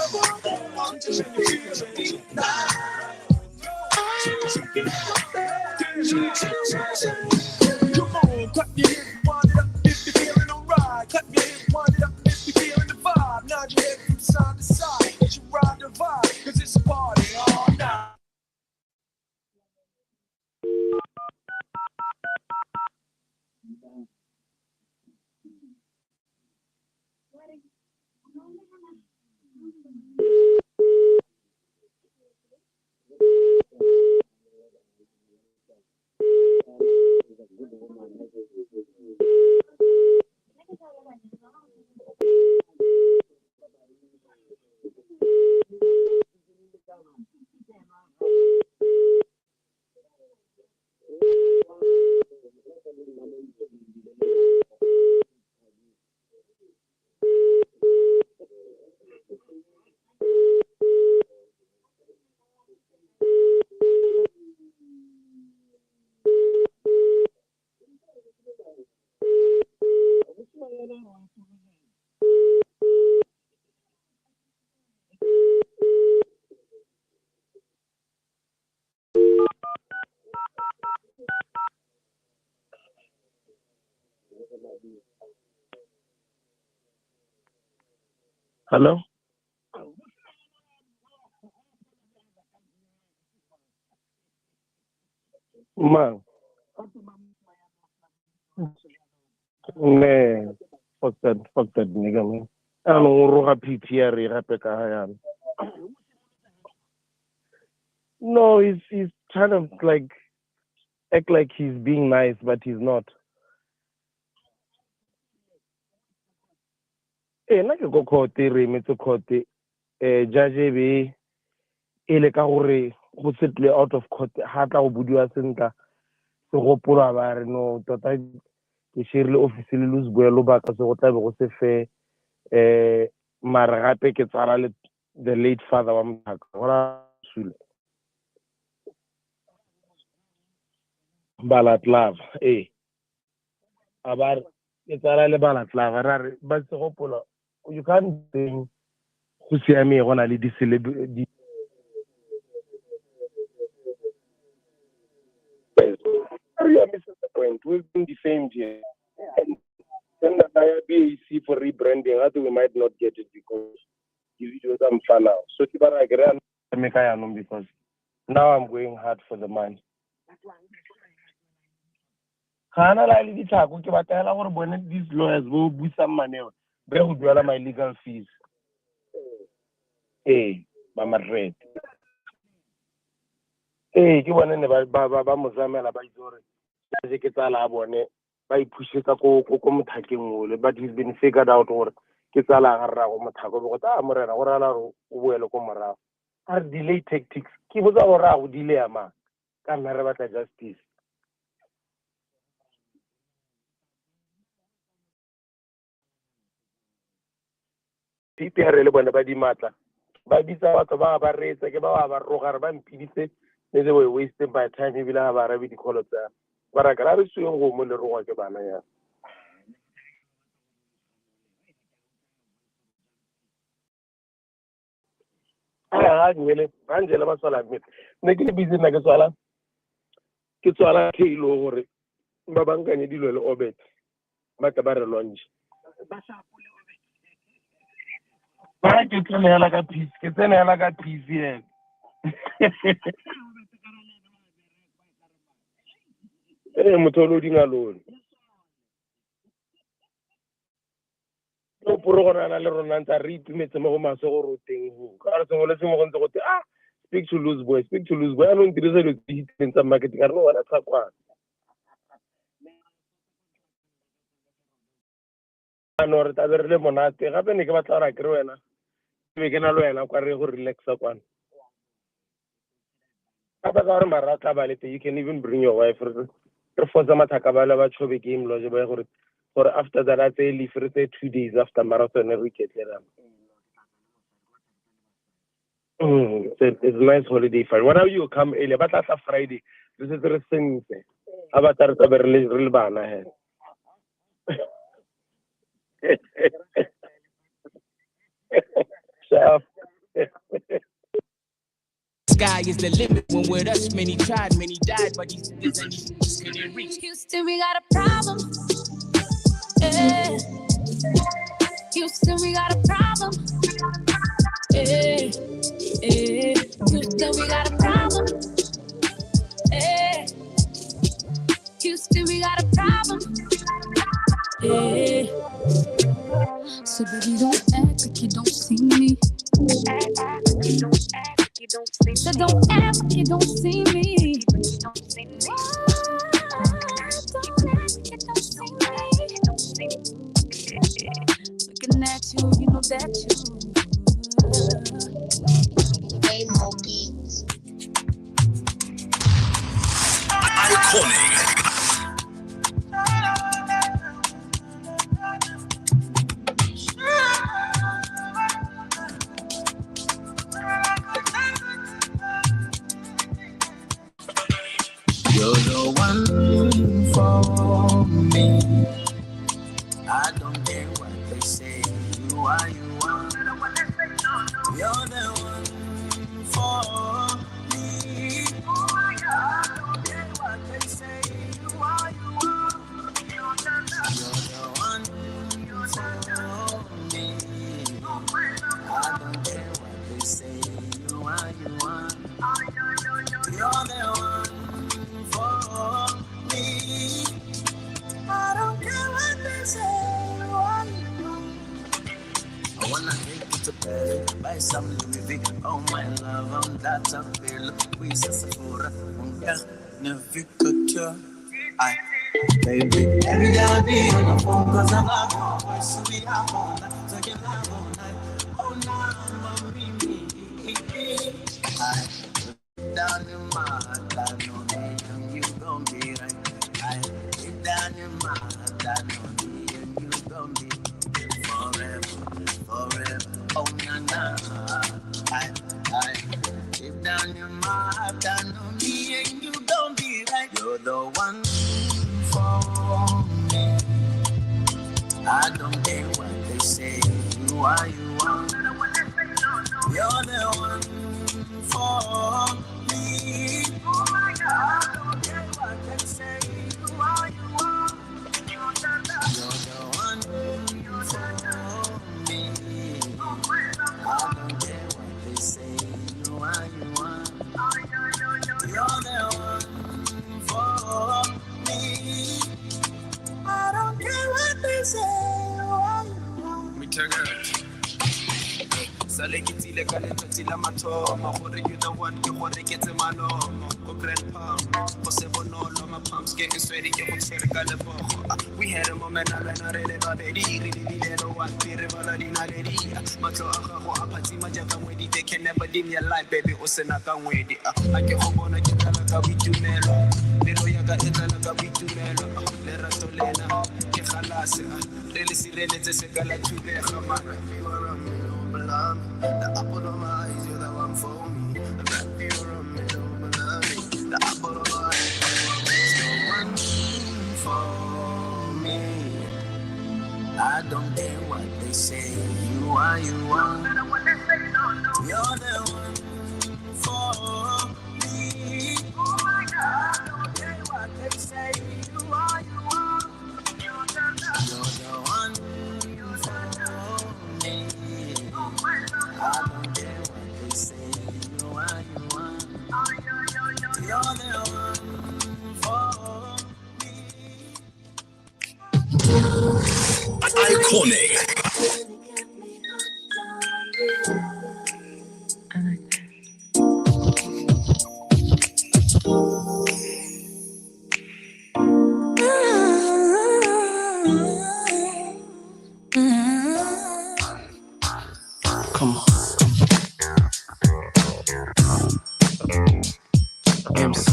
Come on, clap your hands, wind it up if you're feeling alright. Clap your hands, wind it up if you're feeling the vibe. Nod your head from side to side, let you ride the vibe, 'cause it's a party all night. Hello? Man. Man. Fuck that nigga, man. I don't know PTR. No, he's trying to like act like he's being nice, but he's not. Nna ke go court re metso court judge be ele ka gore go settle out of court ha tla go budiwa sentla se go pola ba re no tota ke shirile office le lose boelo ba ka se go tla be go se fe mara gape ke tsara le the late father wa mthaka gora sule Balatlava abar ke tsara le Balatlava ra re ba se go pola you can't think go siame gona le di celebrity I miss the point. We've been defamed here. And then the BAC for rebranding, I think we might not get it because you do some fun now. So I because now I'm going hard for the money. These lawyers will do some money. They will do my legal fees. Hey, Mama Red. Hey, you want to ba mozamela ba itore. Ke tsala bone ba iphusheka ko mothakeng ole but he's been figured out gore ke tsala ga rra go mothako go ta morena go rala go boele ko morago are delay tactics ke botsa go ra go delay ama ka nna re batla justice PPR le bone ba di matla ba bitsa batho ba ba retsa ke ba ba roga re ba mpiditse le they were wasting by time ebile ba ra be dikolo tsa bara ka re se go mo le roga ke bana ya Angela ba sola mme ne ke busy na ke tswala ke ilo gore ba bankanye dilo le obet ba ka ba re launch ba ke tsenela ka peace ye motho lo dinga lone o poro go na le rona ntse re itumetse mo go maso go roteng go ka re sengwe le sengwe go ntse go te speak to lose boy a no ntirisa dilo tse di hitleng tsa marketing a re no wena tlhakwana ano re tabe re le monate gape ne ke batla ra kry wena ke be ke na le wena kwa re go relaxa kwana gape ka gore mara tla ba le te you can even bring your wife re forza mathaka ba le ba chobe game lodge ba gore after that I say leave for 2 days after marathon every get there. It's a nice holiday fun. Whenever you come early, but that's a Friday. This is the thing. About that, real bana. Sky is the limit. When with us, many tried, many died, but these just couldn't reach. Houston, we got a problem. Yeah. Houston, we got a problem. Yeah. Yeah. Houston, we got a problem. Yeah. Houston, we got a problem. Yeah. So baby, don't act like you don't see me. So don't act like you don't see me. Don't act like you don't see me. Looking at you, you know that you. Hey, Moki. Iconic. You're the one for me. I don't care what they say. You are, you are. You're the one for me. I don't care what they say. You are, you are. You're the one for me. I don't care what they say. You are, you are. You're the one for me. I don't care what they say. I wanna take you to bed, buy some Louis V. Oh my love, on that bill. We Sephora, never couture. Baby, every day I be on the phone 'cause I love you. I sweet I'm all night, so you love all night. Oh, now I'm me. I down in my heart, I know me and you gon' be right. I deep down in my heart, I know me and you gon' be forever, forever. Oh na na, I deep down in my heart, I know me and you gon' be right. You're the one for me. I don't care what they say. You are, you are. You're the one for me. Oh my God, I don't care what they say. You are, you are. You're the one for me. I don't care what they say. You are, you are. You're the one for me. I don't care what they say. You are, you are. Me turn it. Sale ke tsile ka letsatsi la mathomo gore you the one ke gore ke tse malomo go grandpa go se bonolo ma pumps ke sweaty ke go tsere ka lebogo we had a moment na bana re le babedi re dile ro wa re bala dina le dia matlo a gago a phatsima jaaka ngwedi they can never dim your life baby o sena ka ngwedi a ke go bona ke tla ka boitumelo pero ya ka tla ka boitumelo le rato lena ke galase re le sireletse se ka la thubega mara the apple of my eyes, you're the one for me. The pure of me, don't love me. The apple of my eyes, you're the one for me. I don't care what they say. You are, you are. You're the one for me. Oh my God, I don't care what they say. You are, you are. You're the one for me. I don't care what they say. You are, you are. You're the one for me. Iconic. morning. Come on. MC.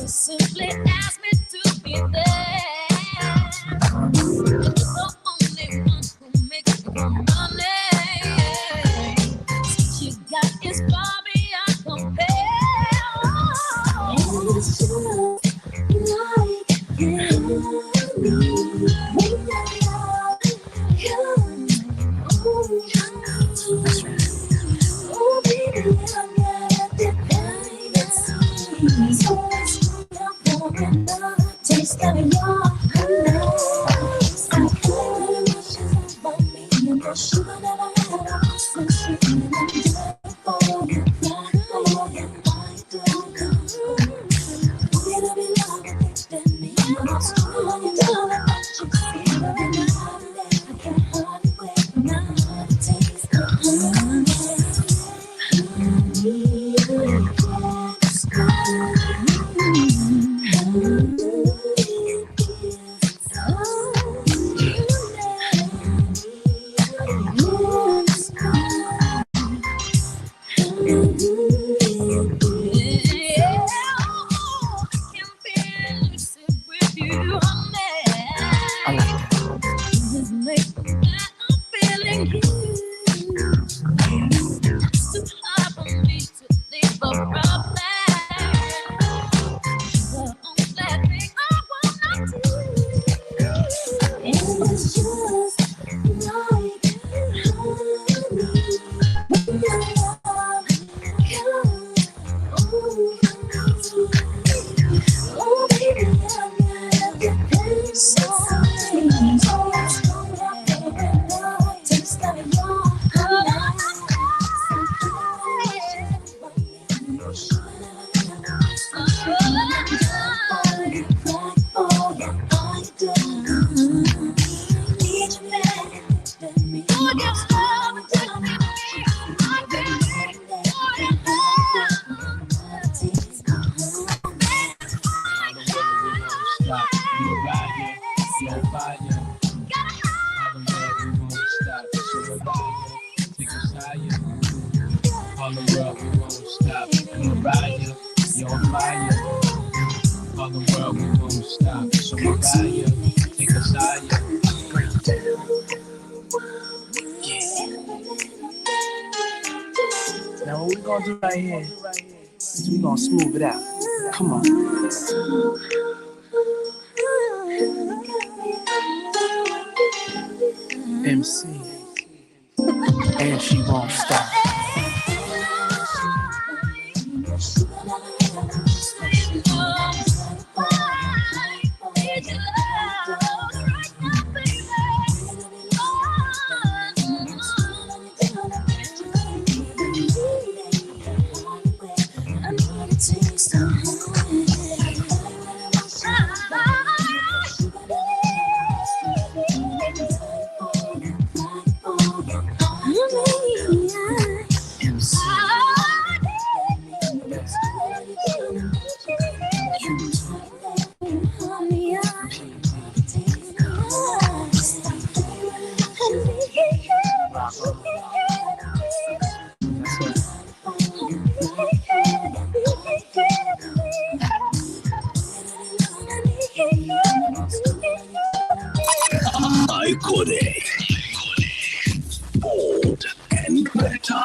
Simply ask me to be there. You're the only one who makes me money. What you got is far beyond compare. It's just like you. Oh, baby, I'm not dependent. So taste of your love. I can't emotions about me and the sugar that I had. So sweet and I'm dead for you, for you. I don't know. It'll be love that me. I'm strong and all about you. See, I can't hardly wait now to taste the honey. Now what we gonna do right here is we gonna smooth it out. Come on. MC. And she won't stop. Iconic, bold, and better.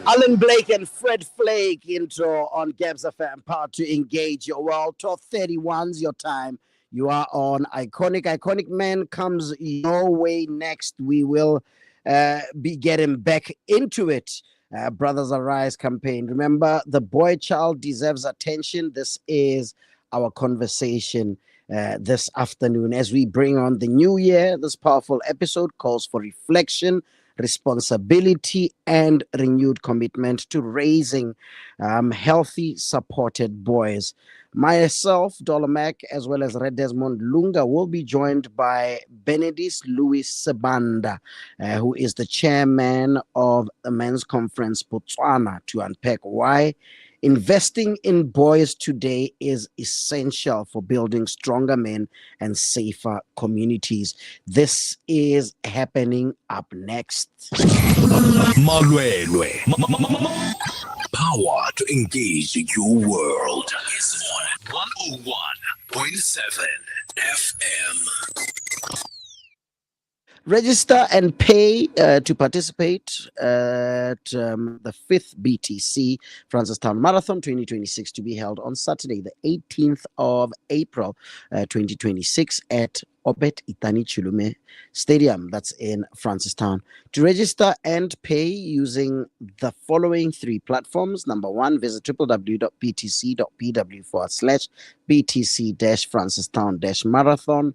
Alan Blake and Fred Flake intro on Gabs FM, power to engage your world. 12:31's your time. You are on Iconic. Iconic Man comes your way next. We will be getting back into it. Brothers Arise campaign. Remember, the boy child deserves attention. This is our conversation this afternoon as we bring on the new year. This powerful episode calls for reflection, responsibility, and renewed commitment to raising healthy, supported boys. Myself, Dolomac, as well as Red Desmond Lunga, will be joined by Benedis Louis Sebanda, who is the chairman of the Men's Conference Botswana, to unpack why investing in boys today is essential for building stronger men and safer communities. This is happening up next. Malwelwe. Power to engage your world is on 101.7 FM. Register and pay to participate at the 5th BTC Francistown Marathon 2026 to be held on Saturday, the 18th of April 2026 at Obet Itani Chulume Stadium. That's in Francistown. To register and pay using the following three platforms. Number one, visit www.btc.pw/BTC-Francistown-Marathon/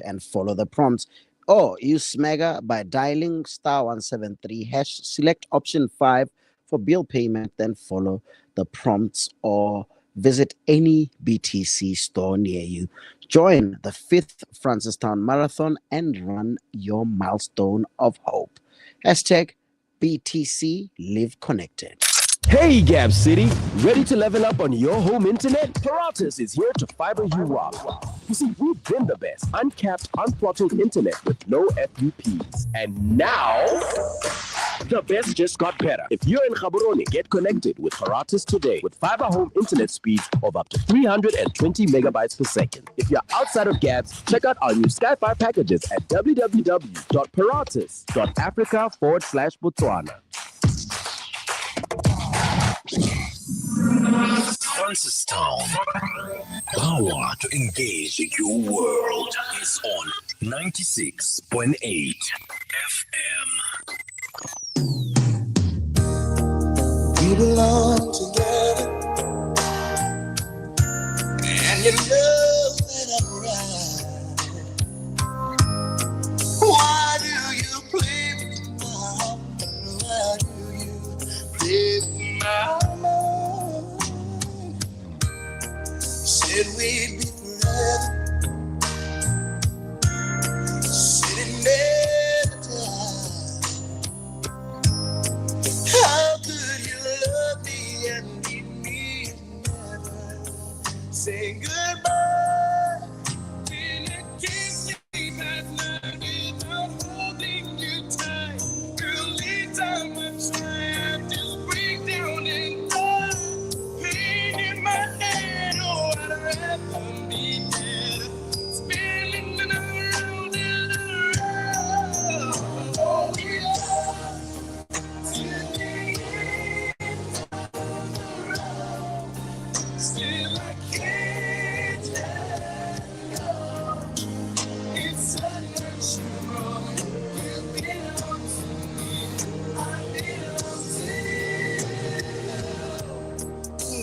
and follow the prompts. Or use Smega by dialing *173#, select option 5 for bill payment, then follow the prompts or visit any BTC store near you. Join the 5th Francistown Marathon and run your milestone of hope. #BTC Live Connected. Hey Gab City, ready to level up on your home internet? Paratus is here to fiber you up. You see, we've been the best, uncapped, unthrottled internet with no FUPs. And now, the best just got better. If you're in Gaborone, get connected with Paratus today with fiber home internet speeds of up to 320 megabytes per second. If you're outside of Gabs, check out our new Sky-Fi packages at www.paratus.africa/Botswana. Francistown. Power to engage your world is on 96.8 FM. You we belong together. And you know that I'm right. Why do you play with my heart? Why do you play with my mind? Said we'd be forever. Said it never died. How could you love me and leave me and never say goodbye? When I can't sleep at night without holding you tight. Early time I try, I just break down and die. Pain in my head, oh, I'd rather be dead. Spinning around and around. Oh, yeah. Still I can't let go. It's unnatural. You belong to me. I belong to you.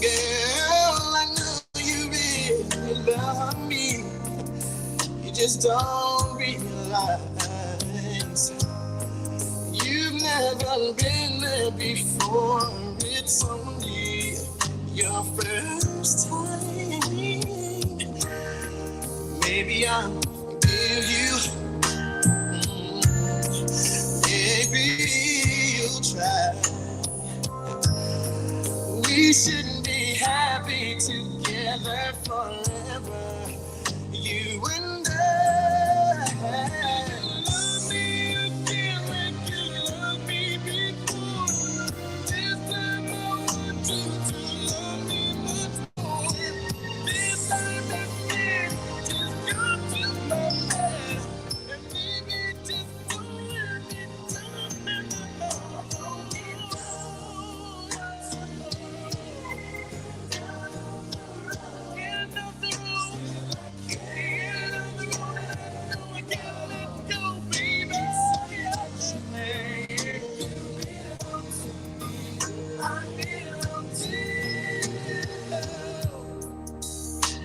Girl, I know you really love me. You just don't realize you've never been there before. It's only your first time. Maybe I'll give you. Maybe you'll try. We should be happy together forever. You and I. Love me again like you loved me before. This time I want you to love me much more. This time that fear just come to my bed. And maybe just do it time and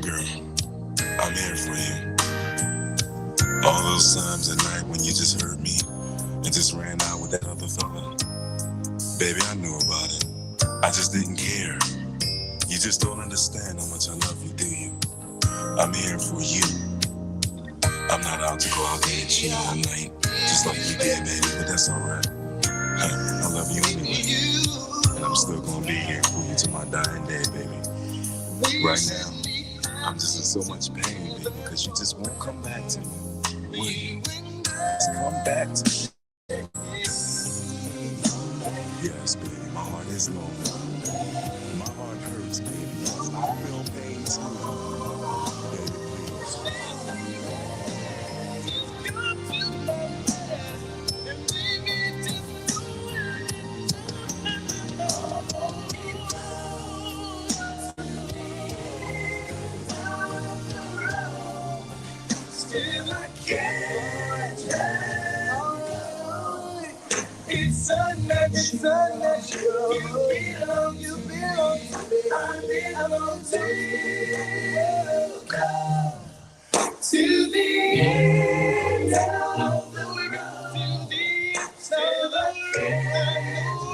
Girl, I'm here for you. All those times at night when you just heard me and just ran out with that other fella. Baby, I knew about it. I just didn't care. You just don't understand how much I love you, do you? I'm here for you. I'm not out to go out there and cheat all night, just like you did, baby, but that's alright. I love you anyway. And I'm still gonna be here for you to my dying day, baby. Right now, I'm just in so much pain, baby, because you just won't come back to me. Will you? Just come back to me. Yes, baby, my heart is lonely. My heart hurts, baby. I feel pain too. Baby, still I can't tell. It's unnatural. You belong to me. I belong to you. To the end of the world. To the end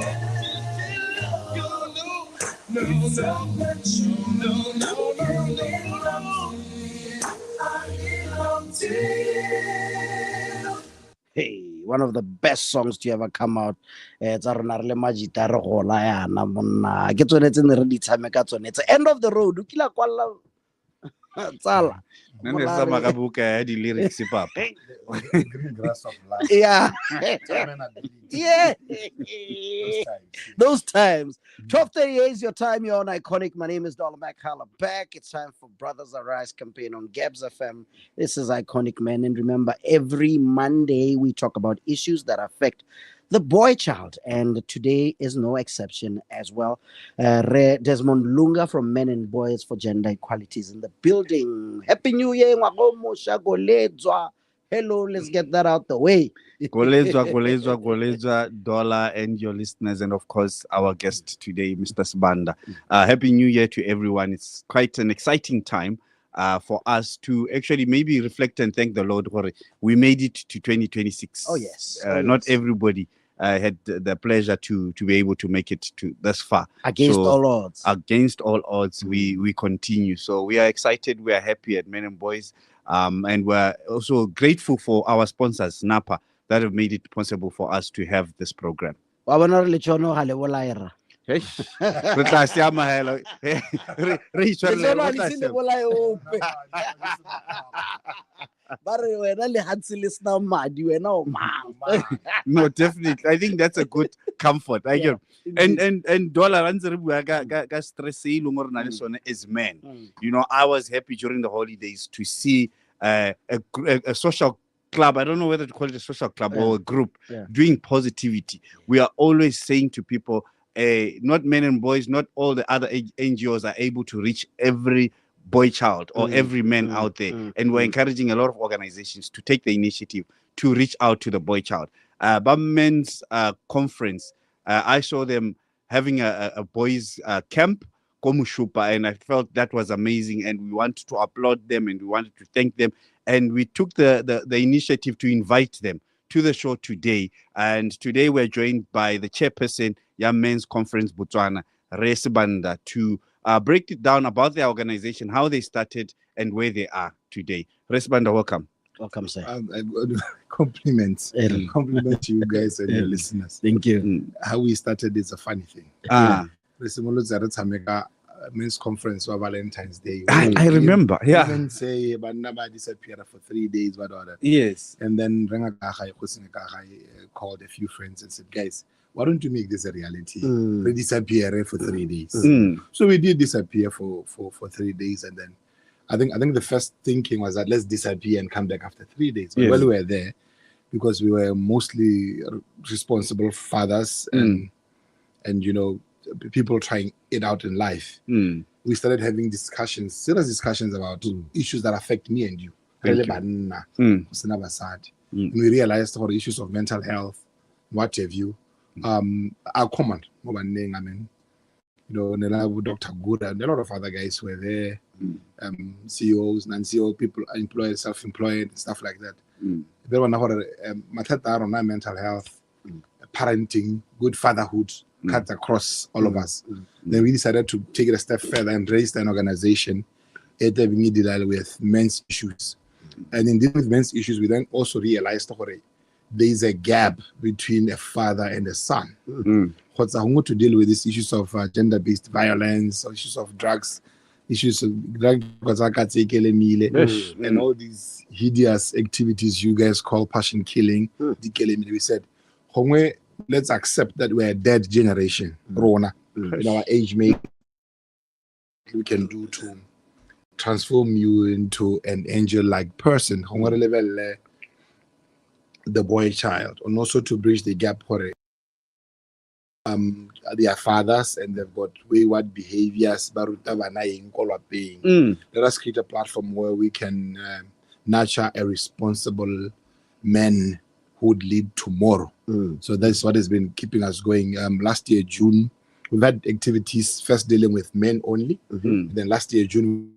of the world. No, I belong to you. Hey, one of the best songs to ever come out. It's a rona re le majita re gola yana monna. Ke tsone tse ne re di tshameka tsone. It's end of the road. O kila kwala tsala. Nne sa maka buka ya di lyrics papa. Green grass of life. Yeah. Yeah. Those times. 12:38 is your time. You're on Iconic. My name is Dollar Mac back. It's time for Brothers Arise campaign on Gabs FM. This is Iconic, man. And remember, every Monday we talk about issues that affect the boy child. And today is no exception as well. Desmond Lunga from Men and Boys for Gender Equality is in the building. Happy New Year. Hello, let's get that out the way. Golezwa, Dollar, and your listeners, and of course, our guest today, Mr. Sibanda. Happy New Year to everyone. It's quite an exciting time for us to actually maybe reflect and thank the Lord. We made it to 2026. Oh, yes. Not everybody had the pleasure to be able to make it to this far. Against all odds. Against all odds, we continue. So we are excited. We are happy at Men and Boys. And we're also grateful for our sponsors, Napa, that have made it possible for us to have this program. No, definitely. I think that's a good comfort. And Dollar stress is men. You know, I was happy during the holidays to see a social club. I don't know whether to call it a social club or a group doing positivity. We are always saying to people, not Men and Boys, not all the other NGOs are able to reach every boy child or every man out there. And we're encouraging a lot of organizations to take the initiative to reach out to the boy child. Men's conference, I saw them having a boys camp, Komushupa, and I felt that was amazing. And we wanted to applaud them and we wanted to thank them. And we took the initiative to invite them to the show today. And today we're joined by the chairperson, Young Men's Conference Botswana, Resibanda, to break it down about their organization, how they started and where they are today. Resibanda, welcome. Welcome, sir. Compliments. Compliments to you guys and your listeners. Thank you. How we started is a funny thing. Men's conference for Valentine's Day. I remember. Yeah. Even say Banaba disappeared for 3 days, but yes. And then called a few friends and said, guys, why don't you make this a reality? We disappear for 3 days. So we did disappear for 3 days, and then I think the first thinking was that let's disappear and come back after 3 days. But while we were there, because we were mostly responsible fathers and you know, people trying it out in life, we started having serious discussions about issues that affect me and you. And we realized all the issues of mental health, what have you, are common. I mean, you know, Dr. Good and a lot of other guys were there, CEOs, non-CEO people, employed, self-employed, stuff like that. Mental health, parenting, good fatherhood, cut across all of us. Then we decided to take it a step further and raise an organization deal with men's issues. And in dealing with men's issues, we then also realized there is a gap between a father and a son. To deal with these issues of gender-based violence, or issues of drugs, issues of drug and all these hideous activities you guys call passion killing. We said, let's accept that we're a dead generation. Rona, in our age mate, we can do to transform you into an angel-like person. The boy child, and also to bridge the gap for it. They are fathers and they've got wayward behaviors. Let us create a platform where we can nurture a responsible man who would lead tomorrow. So that's what has been keeping us going. Last year, June, we've had activities first dealing with men only. Then last year, June,